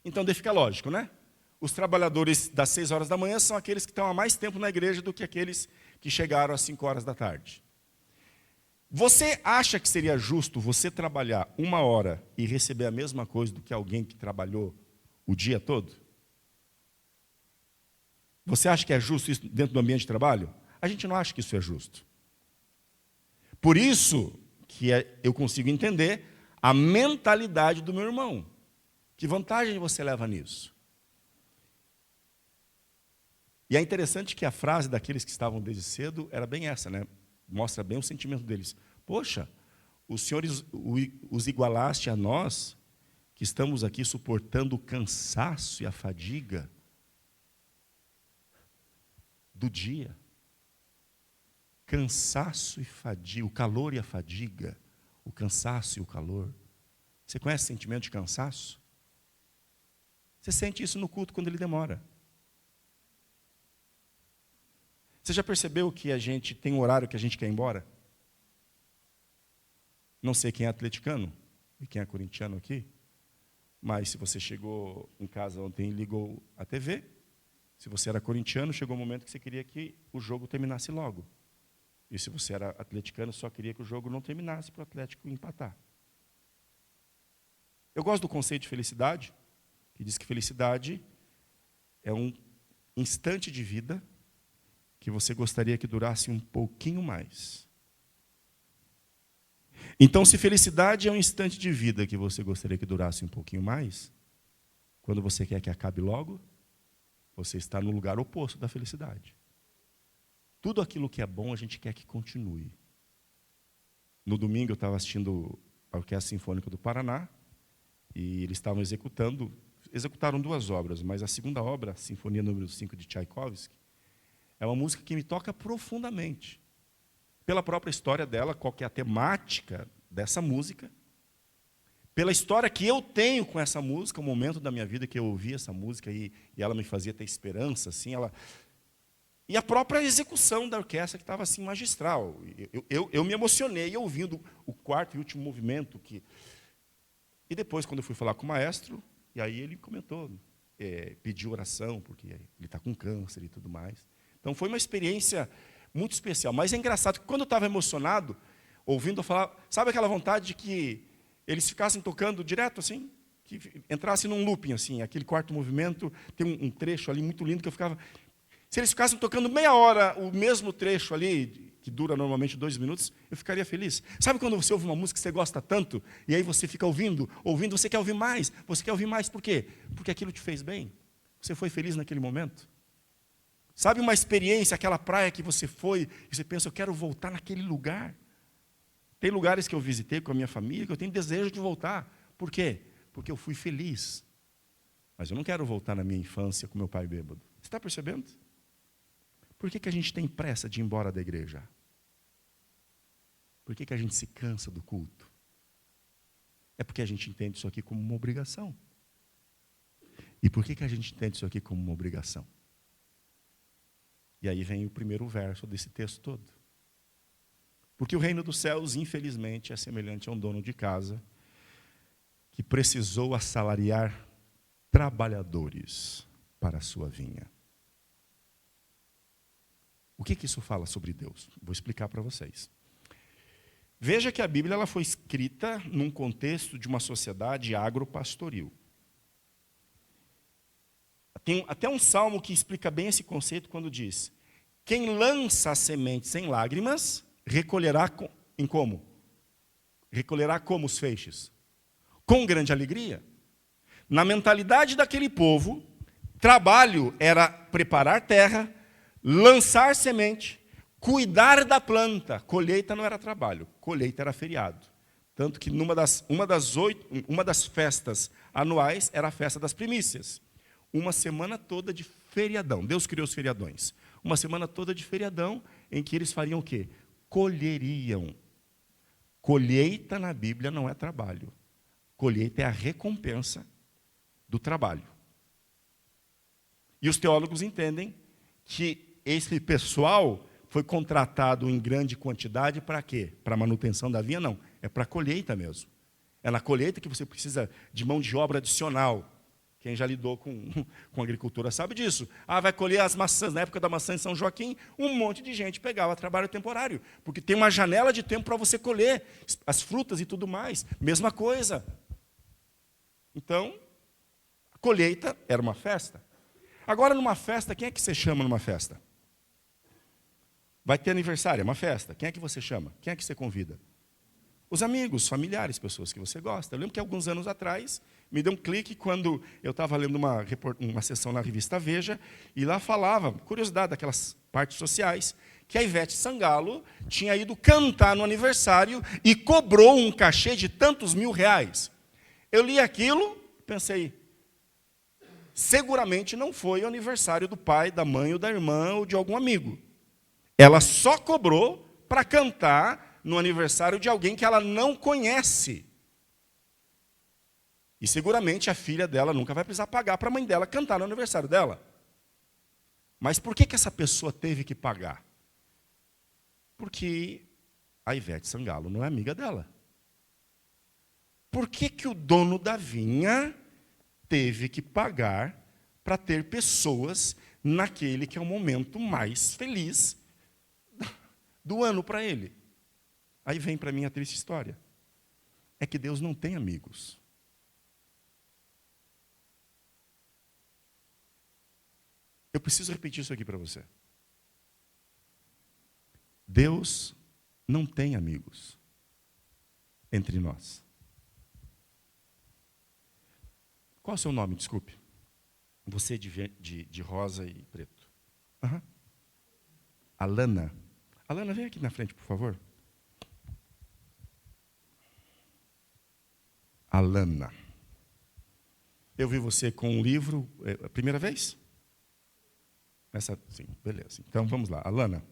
Então, daí fica lógico, né? Os trabalhadores das 6 horas da manhã são aqueles que estão há mais tempo na igreja do que aqueles que chegaram às 5 horas da tarde. Você acha que seria justo você trabalhar 1 hora e receber a mesma coisa do que alguém que trabalhou o dia todo? Você acha que é justo isso dentro do ambiente de trabalho? A gente não acha que isso é justo. Por isso que eu consigo entender a mentalidade do meu irmão. Que vantagem você leva nisso? E é interessante que a frase daqueles que estavam desde cedo era bem essa, né? Mostra bem o sentimento deles. Poxa, os senhores os igualaste a nós, que estamos aqui suportando o cansaço e a fadiga do dia. Cansaço e fadiga, o calor e a fadiga, o cansaço e o calor. Você conhece o sentimento de cansaço? Você sente isso no culto quando ele demora. Você já percebeu que a gente tem um horário que a gente quer ir embora? Não sei quem é atleticano e quem é corintiano aqui, mas se você chegou em casa ontem e ligou a TV, se você era corintiano, chegou o momento que você queria que o jogo terminasse logo. E se você era atleticano, só queria que o jogo não terminasse para o Atlético empatar. Eu gosto do conceito de felicidade, que diz que felicidade é um instante de vida que você gostaria que durasse um pouquinho mais. Então, se felicidade é um instante de vida que você gostaria que durasse um pouquinho mais, quando você quer que acabe logo, você está no lugar oposto da felicidade. Tudo aquilo que é bom, a gente quer que continue. No domingo, eu estava assistindo a Orquestra Sinfônica do Paraná, e eles estavam executaram 2 obras, mas a segunda obra, a Sinfonia número 5 de Tchaikovsky, É uma música que me toca profundamente. Pela própria história dela, qual que é a temática dessa música, pela história que eu tenho com essa música, o momento da minha vida que eu ouvi essa música e ela me fazia ter esperança, assim, e a própria execução da orquestra que estava assim magistral. Eu me emocionei ouvindo o quarto e último movimento. E depois, quando eu fui falar com o maestro, e aí ele comentou, pediu oração, porque ele está com câncer e tudo mais. Então foi uma experiência muito especial. Mas é engraçado que quando eu estava emocionado, ouvindo eu falar, sabe aquela vontade de que eles ficassem tocando direto assim? Que entrasse num looping, assim, aquele quarto movimento, tem um trecho ali muito lindo que eu ficava... Se eles ficassem tocando meia hora o mesmo trecho ali, que dura normalmente 2 minutos, eu ficaria feliz. Sabe quando você ouve uma música que você gosta tanto, e aí você fica ouvindo, você quer ouvir mais, por quê? Porque aquilo te fez bem. Você foi feliz naquele momento. Sabe uma experiência, aquela praia que você foi, e você pensa, eu quero voltar naquele lugar. Tem lugares que eu visitei com a minha família, que eu tenho desejo de voltar. Por quê? Porque eu fui feliz. Mas eu não quero voltar na minha infância com meu pai bêbado. Você está percebendo? Por que a gente tem pressa de ir embora da igreja? Por que a gente se cansa do culto? É porque a gente entende isso aqui como uma obrigação. E por que a gente entende isso aqui como uma obrigação? E aí vem o primeiro verso desse texto todo. Porque o reino dos céus, infelizmente, é semelhante a um dono de casa que precisou assalariar trabalhadores para a sua vinha. O que isso fala sobre Deus? Vou explicar para vocês. Veja que a Bíblia ela foi escrita num contexto de uma sociedade agropastoril. Tem até um salmo que explica bem esse conceito quando diz: quem lança a semente sem lágrimas, recolherá em como? Recolherá como os feixes? Com grande alegria. Na mentalidade daquele povo, trabalho era preparar terra, lançar semente, cuidar da planta. Colheita não era trabalho, colheita era feriado. Tanto que uma das festas anuais era a festa das primícias. Uma semana toda de feriadão. Deus criou os feriadões. Uma semana toda de feriadão em que eles fariam o quê? Colheriam. Colheita na Bíblia não é trabalho. Colheita é a recompensa do trabalho. E os teólogos entendem que esse pessoal foi contratado em grande quantidade para quê? Para manutenção da vinha? Não. É para a colheita mesmo. É na colheita que você precisa de mão de obra adicional. Quem já lidou com agricultura sabe disso. Vai colher as maçãs. Na época da maçã em São Joaquim, um monte de gente pegava trabalho temporário. Porque tem uma janela de tempo para você colher as frutas e tudo mais. Mesma coisa. Então, a colheita era uma festa. Agora, numa festa, quem é que você chama numa festa? Vai ter aniversário, é uma festa. Quem é que você chama? Quem é que você convida? Os amigos, familiares, pessoas que você gosta. Eu lembro que alguns anos atrás, me deu um clique quando eu estava lendo uma sessão na revista Veja, e lá falava, curiosidade daquelas partes sociais, que a Ivete Sangalo tinha ido cantar no aniversário e cobrou um cachê de tantos R$1.000. Eu li aquilo, pensei, seguramente não foi o aniversário do pai, da mãe ou da irmã ou de algum amigo. Ela só cobrou para cantar no aniversário de alguém que ela não conhece. E seguramente a filha dela nunca vai precisar pagar para a mãe dela cantar no aniversário dela. Mas por que essa pessoa teve que pagar? Porque a Ivete Sangalo não é amiga dela. Por que o dono da vinha teve que pagar para ter pessoas naquele que é o momento mais feliz do ano para ele? Aí vem para mim a triste história. É que Deus não tem amigos. Eu preciso repetir isso aqui para você. Deus não tem amigos entre nós. Qual é o seu nome, desculpe? Você de rosa e preto. Uhum. Alana. Alana, vem aqui na frente, por favor. Alana. Eu vi você com um livro, a primeira vez? Sim, beleza. Então, vamos lá. Alana,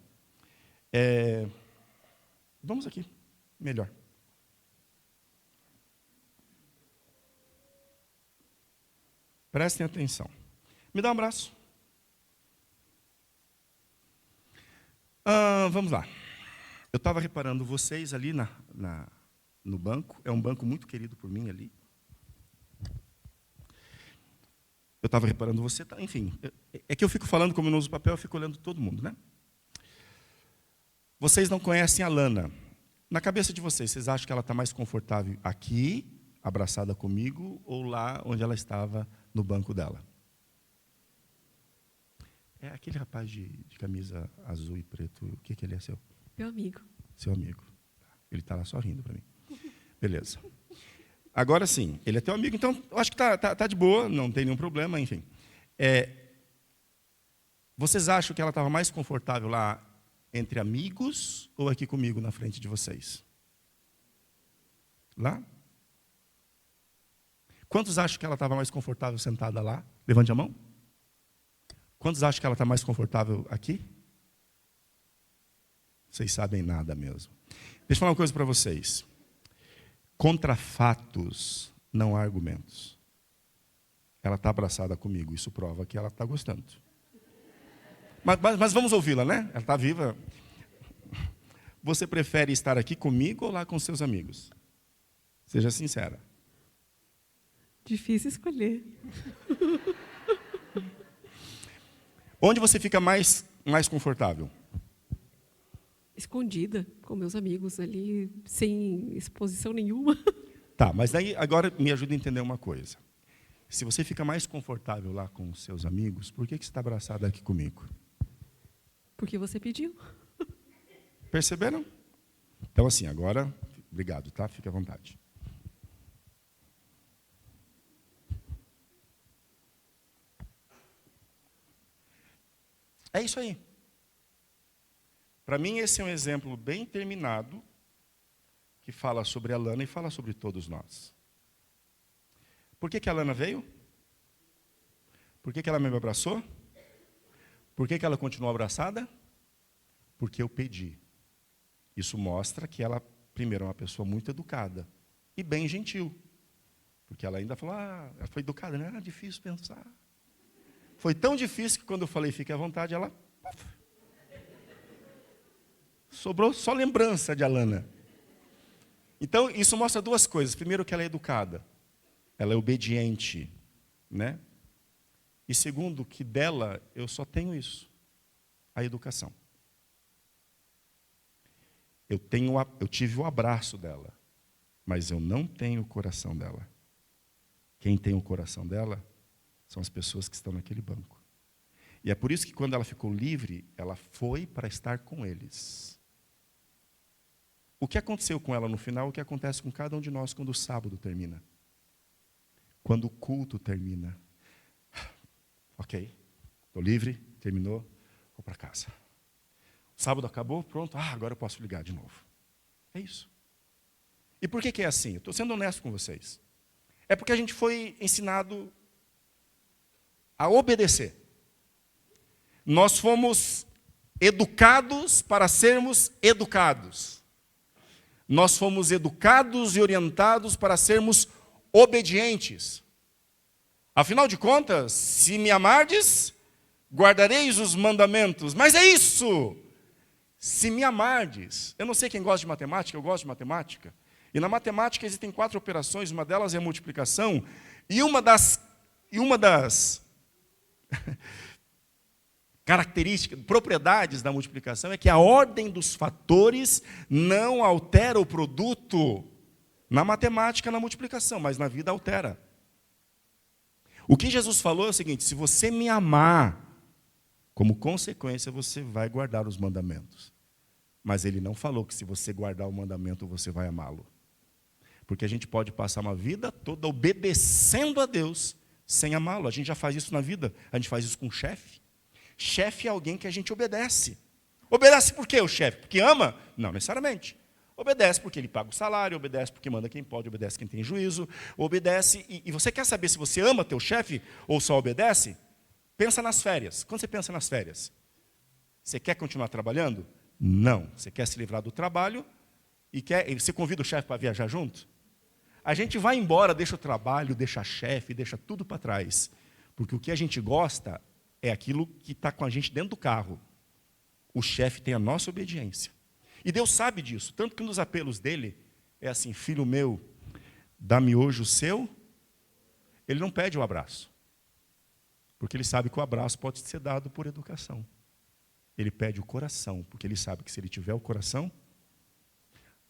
vamos aqui, melhor. Prestem atenção. Me dá um abraço. Vamos lá. Eu estava reparando vocês ali no banco. É um banco muito querido por mim ali. Eu estava reparando você. Enfim, é que eu fico falando, como eu não uso papel, eu fico olhando todo mundo, né? Vocês não conhecem a Lana. Na cabeça de vocês acham que ela está mais confortável aqui, abraçada comigo, ou lá onde ela estava no banco dela? É aquele rapaz de camisa azul e preto, o que ele é seu?
Meu amigo.
Seu amigo. Ele está lá só rindo para mim. Beleza. Agora sim, ele é teu amigo, então eu acho que tá de boa, não tem nenhum problema, enfim. Vocês acham que ela estava mais confortável lá entre amigos ou aqui comigo na frente de vocês? Lá? Quantos acham que ela estava mais confortável sentada lá? Levante a mão. Quantos acham que ela está mais confortável aqui? Vocês sabem nada mesmo. Deixa eu falar uma coisa para vocês. Contra fatos, não há argumentos. Ela está abraçada comigo, isso prova que ela está gostando. Mas vamos ouvi-la, né? Ela está viva. Você prefere estar aqui comigo ou lá com seus amigos? Seja sincera.
Difícil escolher.
Onde você fica mais confortável?
Escondida, com meus amigos ali, sem exposição nenhuma.
Tá, mas daí agora me ajuda a entender uma coisa. Se você fica mais confortável lá com os seus amigos, por que você está abraçada aqui comigo?
Porque você pediu.
Perceberam? Então, assim, agora, obrigado, tá? Fique à vontade. É isso aí. Para mim, esse é um exemplo bem terminado, que fala sobre a Lana e fala sobre todos nós. Por que a Lana veio? Por que ela me abraçou? Por que ela continuou abraçada? Porque eu pedi. Isso mostra que ela, primeiro, é uma pessoa muito educada e bem gentil. Porque ela ainda falou, ela foi educada, não era difícil pensar. Foi tão difícil que quando eu falei, fique à vontade, ela... Sobrou só lembrança de Alana. Então, isso mostra duas coisas. Primeiro, que ela é educada. Ela é obediente, né? E segundo, que dela eu só tenho isso. A educação. Eu tive o abraço dela, mas eu não tenho o coração dela. Quem tem o coração dela são as pessoas que estão naquele banco. E é por isso que quando ela ficou livre, ela foi para estar com eles. O que aconteceu com ela no final, o que acontece com cada um de nós quando o sábado termina. Quando o culto termina. Ok, estou livre, terminou, vou para casa. O sábado acabou, pronto, agora eu posso ligar de novo. É isso. E por que é assim? Eu estou sendo honesto com vocês. É porque a gente foi ensinado a obedecer. Nós fomos educados para sermos educados. Nós fomos educados e orientados para sermos obedientes. Afinal de contas, se me amardes, guardareis os mandamentos. Mas é isso! Se me amardes. Eu não sei quem gosta de matemática, eu gosto de matemática. E na matemática existem 4 operações, uma delas é a multiplicação. E uma das características, propriedades da multiplicação é que a ordem dos fatores não altera o produto. Na matemática, na multiplicação, mas na vida altera. O que Jesus falou é o seguinte: se você me amar, como consequência você vai guardar os mandamentos. Mas ele não falou que se você guardar o mandamento você vai amá-lo. Porque a gente pode passar uma vida toda obedecendo a Deus sem amá-lo. A gente já faz isso na vida, a gente faz isso com o chefe. Chefe é alguém que a gente obedece. Obedece por quê o chefe? Porque ama? Não necessariamente. Obedece porque ele paga o salário, obedece porque manda quem pode, obedece quem tem juízo, obedece. E você quer saber se você ama teu chefe ou só obedece? Pensa nas férias. Quando você pensa nas férias, você quer continuar trabalhando? Não. Você quer se livrar do trabalho e você convida o chefe para viajar junto? A gente vai embora, deixa o trabalho, deixa a chefe, deixa tudo para trás. Porque o que a gente gosta é aquilo que está com a gente dentro do carro. O chefe tem a nossa obediência. E Deus sabe disso. Tanto que um dos apelos dele é assim: filho meu, dá-me hoje o seu. Ele não pede o abraço. Porque ele sabe que o abraço pode ser dado por educação. Ele pede o coração, porque ele sabe que se ele tiver o coração...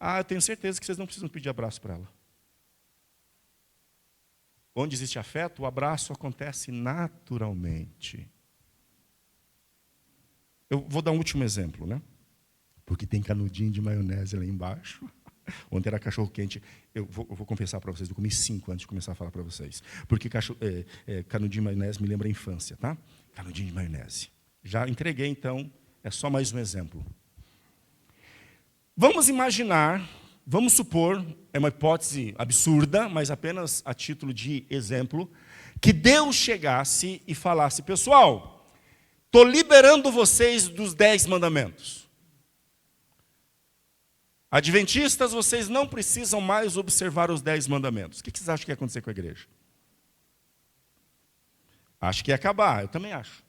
eu tenho certeza que vocês não precisam pedir abraço para ela. Onde existe afeto, o abraço acontece naturalmente. Eu vou dar um último exemplo, né? Porque tem canudinho de maionese lá embaixo. Ontem era cachorro-quente. Eu vou confessar para vocês, eu comi 5 antes de começar a falar para vocês. Porque canudinho de maionese me lembra a infância, tá? Canudinho de maionese. Já entreguei, então, é só mais um exemplo. Vamos imaginar, vamos supor, é uma hipótese absurda, mas apenas a título de exemplo, que Deus chegasse e falasse: pessoal, estou liberando vocês dos 10 mandamentos. Adventistas, vocês não precisam mais observar os 10 mandamentos. O que vocês acham que ia acontecer com a igreja? Acho que ia acabar, eu também acho.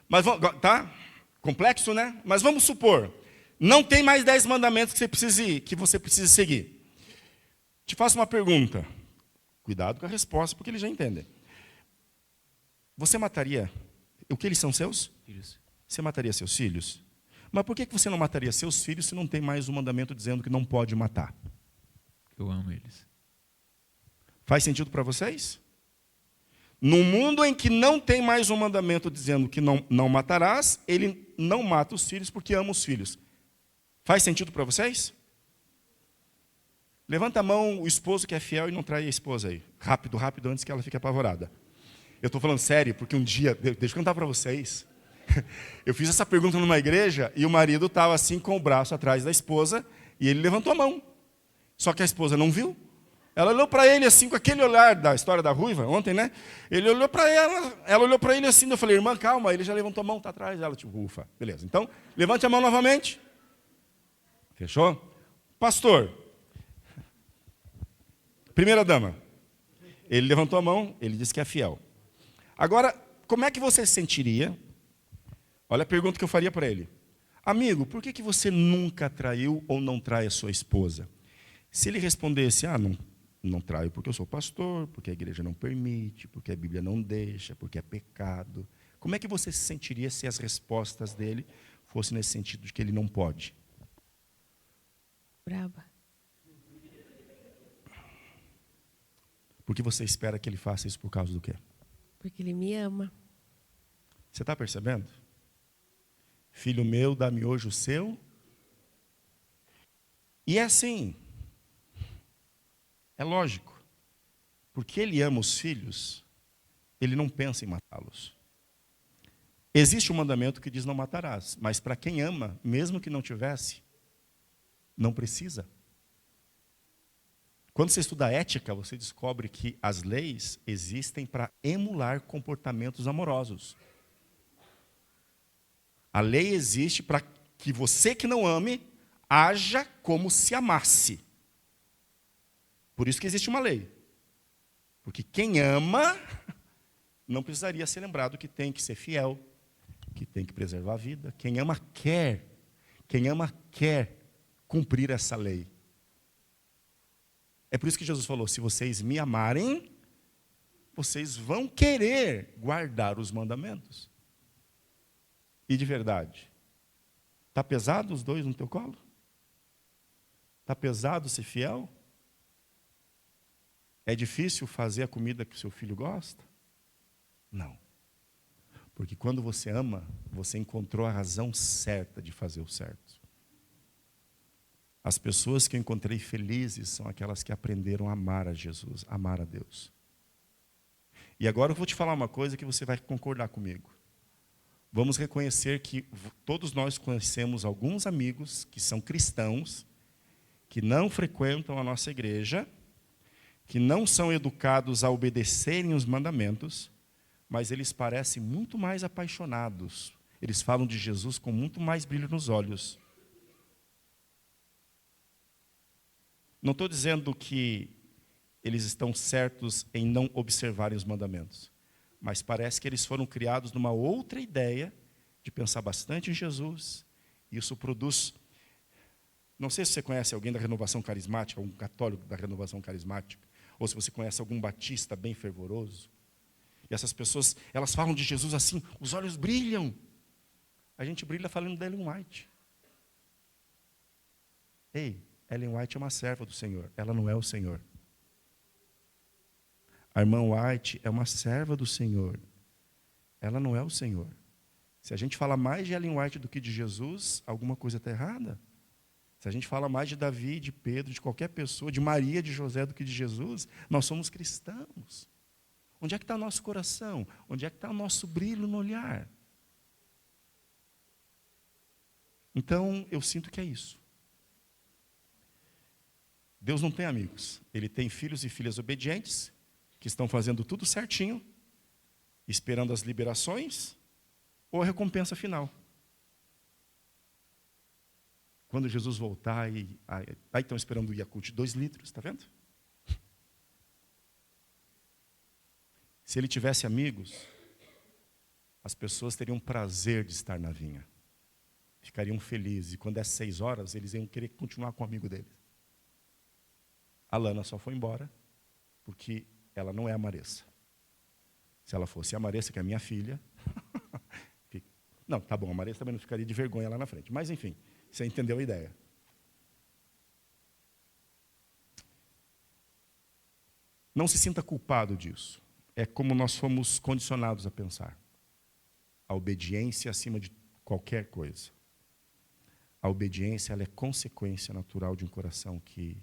Mas tá? Complexo, né? Mas vamos supor, não tem mais 10 mandamentos que você precise seguir. Te faço uma pergunta. Cuidado com a resposta, porque eles já entendem. Você mataria... O que eles são seus? Filhos. Você mataria seus filhos? Mas por que você não mataria seus filhos se não tem mais um mandamento dizendo que não pode matar?
Eu amo eles.
Faz sentido para vocês? Num mundo em que não tem mais um mandamento dizendo que não matarás, ele não mata os filhos porque ama os filhos. Faz sentido para vocês? Levanta a mão o esposo que é fiel e não trai a esposa aí. Rápido, rápido, antes que ela fique apavorada. Eu estou falando sério, porque um dia, deixa eu contar para vocês, eu fiz essa pergunta numa igreja e o marido estava assim com o braço atrás da esposa e ele levantou a mão. Só que a esposa não viu. Ela olhou para ele assim, com aquele olhar da história da ruiva, ontem, né? Ele olhou para ela olhou para ele assim, eu falei: irmã, calma, ele já levantou a mão, está atrás. Ela, tipo, ufa, beleza. Então, levante a mão novamente. Fechou? Pastor, primeira dama, ele levantou a mão, ele disse que é fiel. Agora, como é que você se sentiria? Olha a pergunta que eu faria para ele. Amigo, por que você nunca traiu ou não trai a sua esposa? Se ele respondesse: não traio porque eu sou pastor, porque a igreja não permite, porque a Bíblia não deixa, porque é pecado. Como é que você se sentiria se as respostas dele fossem nesse sentido de que ele não pode?
Braba.
Por que você espera que ele faça isso por causa do quê?
Porque ele me ama.
Você está percebendo? Filho meu, dá-me hoje o seu. E é assim. É lógico. Porque ele ama os filhos, ele não pensa em matá-los. Existe um mandamento que diz: não matarás. Mas para quem ama, mesmo que não tivesse, não precisa. Quando você estuda ética, você descobre que as leis existem para emular comportamentos amorosos. A lei existe para que você que não ame, haja como se amasse. Por isso que existe uma lei. Porque quem ama, não precisaria ser lembrado que tem que ser fiel, que tem que preservar a vida. Quem ama quer cumprir essa lei. É por isso que Jesus falou: se vocês me amarem, vocês vão querer guardar os mandamentos. E de verdade, está pesado os dois no teu colo? Está pesado ser fiel? É difícil fazer a comida que o seu filho gosta? Não. Porque quando você ama, você encontrou a razão certa de fazer o certo. As pessoas que eu encontrei felizes são aquelas que aprenderam a amar a Jesus, a amar a Deus. E agora eu vou te falar uma coisa que você vai concordar comigo. Vamos reconhecer que todos nós conhecemos alguns amigos que são cristãos, que não frequentam a nossa igreja, que não são educados a obedecerem os mandamentos, mas eles parecem muito mais apaixonados. Eles falam de Jesus com muito mais brilho nos olhos. Não estou dizendo que eles estão certos em não observarem os mandamentos, mas parece que eles foram criados numa outra ideia de pensar bastante em Jesus. Isso produz... Não sei se você conhece alguém da renovação carismática, algum católico da renovação carismática, ou se você conhece algum batista bem fervoroso. E essas pessoas, elas falam de Jesus assim, os olhos brilham. A gente brilha falando da Ellen White. Ei, Ellen White é uma serva do Senhor, ela não é o Senhor. A irmã White é uma serva do Senhor, ela não é o Senhor. Se a gente fala mais de Ellen White do que de Jesus, alguma coisa está errada. Se a gente fala mais de Davi, de Pedro, de qualquer pessoa, de Maria, de José do que de Jesus, nós somos cristãos. Onde é que está o nosso coração? Onde é que está o nosso brilho no olhar? Então, eu sinto que é isso. Deus não tem amigos. Ele tem filhos e filhas obedientes, que estão fazendo tudo certinho, esperando as liberações ou a recompensa final. Quando Jesus voltar, aí estão esperando o Yakult de 2 litros, está vendo? Se ele tivesse amigos, as pessoas teriam prazer de estar na vinha. Ficariam felizes. E quando é 6 horas, eles iam querer continuar com o amigo deles. A Lana só foi embora porque ela não é a Maressa. Se ela fosse a Maressa, que é a minha filha... Não, tá bom, a Maressa também não ficaria de vergonha lá na frente. Mas, enfim, você entendeu a ideia. Não se sinta culpado disso. É como nós fomos condicionados a pensar. A obediência acima de qualquer coisa. A obediência, ela é consequência natural de um coração que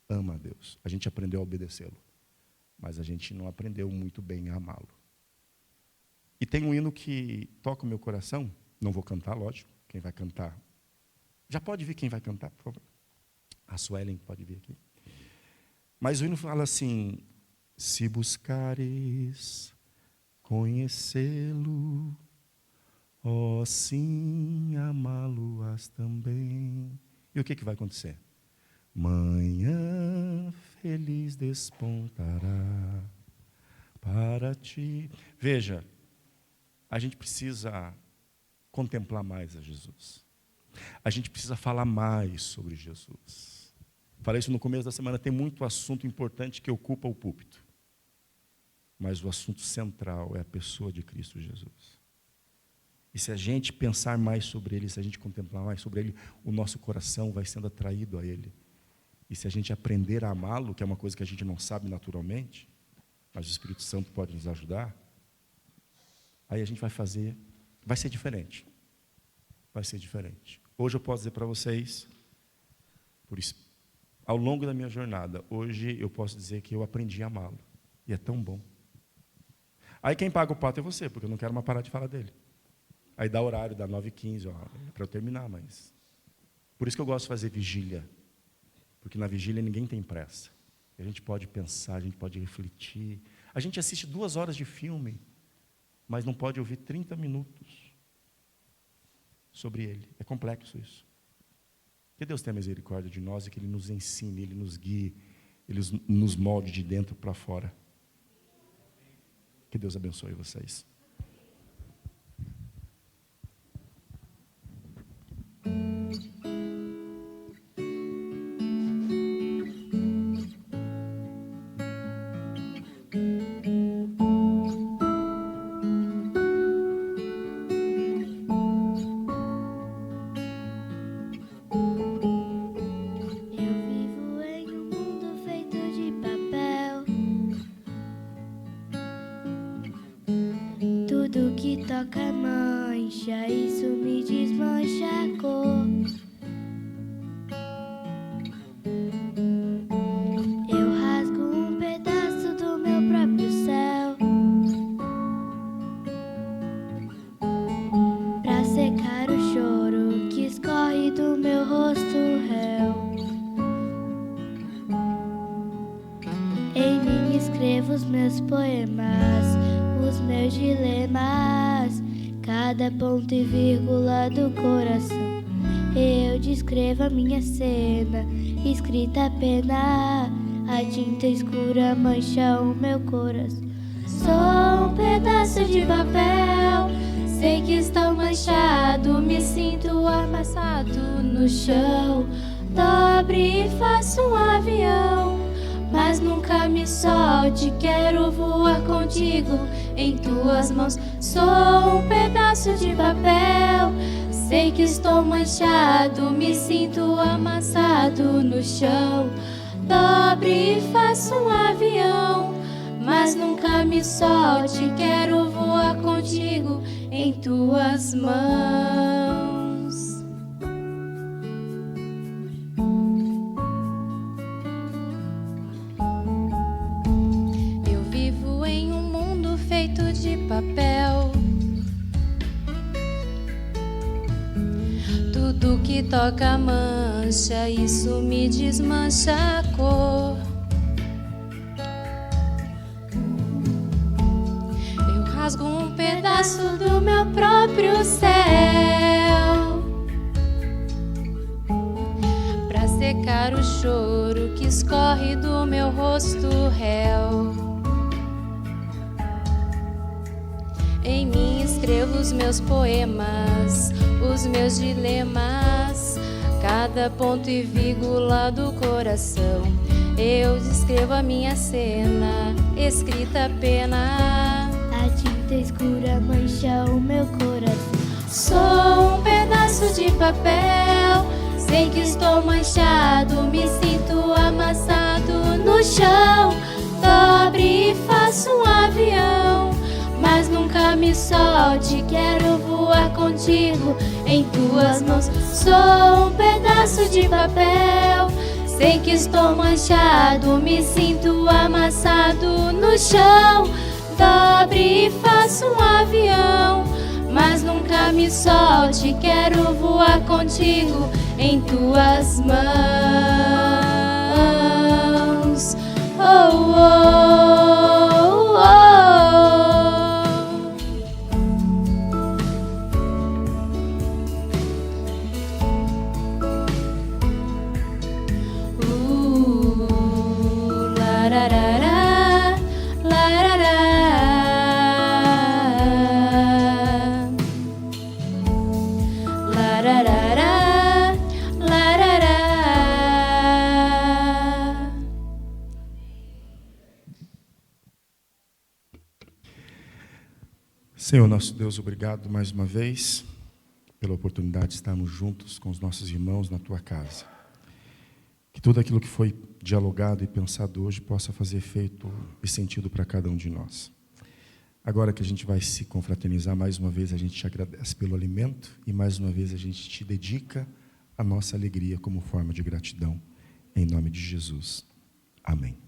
ama a Deus. A gente aprendeu a obedecê-lo, mas a gente não aprendeu muito bem a amá-lo. E tem um hino que toca o meu coração, não vou cantar, lógico, quem vai cantar? Já pode vir quem vai cantar, por favor? A Suelen pode vir aqui. Mas o hino fala assim: se buscares conhecê-lo, ó sim, amá-lo-ás também. E o que vai acontecer? Manhã feliz despontará para ti. Veja, a gente precisa contemplar mais a Jesus. A gente precisa falar mais sobre Jesus. Falei isso no começo da semana, tem muito assunto importante que ocupa o púlpito. Mas o assunto central é a pessoa de Cristo Jesus. E se a gente pensar mais sobre Ele, se a gente contemplar mais sobre Ele, o nosso coração vai sendo atraído a Ele. E se a gente aprender a amá-lo, que é uma coisa que a gente não sabe naturalmente, mas o Espírito Santo pode nos ajudar, aí a gente vai fazer, vai ser diferente. Vai ser diferente. Hoje eu posso dizer para vocês, ao longo da minha jornada, hoje eu posso dizer que eu aprendi a amá-lo. E é tão bom. Aí quem paga o pato é você, porque eu não quero mais parar de falar dele. Aí dá horário, dá 9h15, para eu terminar, mas... Por isso que eu gosto de fazer vigília. Porque na vigília ninguém tem pressa. A gente pode pensar, a gente pode refletir. A gente assiste 2 horas de filme, mas não pode ouvir 30 minutos sobre ele. É complexo isso. Que Deus tenha misericórdia de nós e que Ele nos ensine, Ele nos guie, Ele nos molde de dentro para fora. Que Deus abençoe vocês.
Tudo que toca mancha, isso me desmancha a cor. Eu rasgo um pedaço do meu próprio céu pra secar o choro que escorre do meu rosto réu. Em mim escrevo os meus poemas, os meus dilemas, cada ponto e vírgula do coração. Eu descrevo a minha cena, escrita a pena, a tinta escura mancha o meu coração. Sou um pedaço de papel, sei que estou manchado, me sinto amassado no chão. Dobre e faço um avião, mas nunca me solte, quero voar contigo em tuas mãos. Sou um pedaço de papel, sei que estou manchado, me sinto amassado no chão. Dobre e faço um avião, mas nunca me solte, quero voar contigo em tuas mãos. Eu vivo em um mundo feito de papel. Tudo que toca mancha, isso me desmancha a cor. Eu rasgo um pedaço do meu próprio céu pra secar o choro que escorre do meu rosto réu. Em mim escrevo os meus poemas, os meus dilemas, cada ponto e vírgula do coração. Eu descrevo a minha cena, escrita a pena, a tinta escura mancha o meu coração. Sou um pedaço de papel, sei que estou manchado, me sinto amassado no chão. Dobre e faço um avião, mas nunca me solte, quero voar contigo em tuas mãos. Sou um pedaço de papel, sei que estou manchado, me sinto amassado no chão. Dobre e faço um avião, mas nunca me solte, quero voar contigo em tuas mãos. Oh, oh, oh, oh. Larará, larará. Larará, larará.
Senhor nosso Deus, obrigado mais uma vez pela oportunidade de estarmos juntos com os nossos irmãos na Tua casa. Que tudo aquilo que foi dialogado e pensado hoje possa fazer efeito e sentido para cada um de nós. Agora que a gente vai se confraternizar, mais uma vez a gente te agradece pelo alimento e mais uma vez a gente te dedica a nossa alegria como forma de gratidão. Em nome de Jesus. Amém.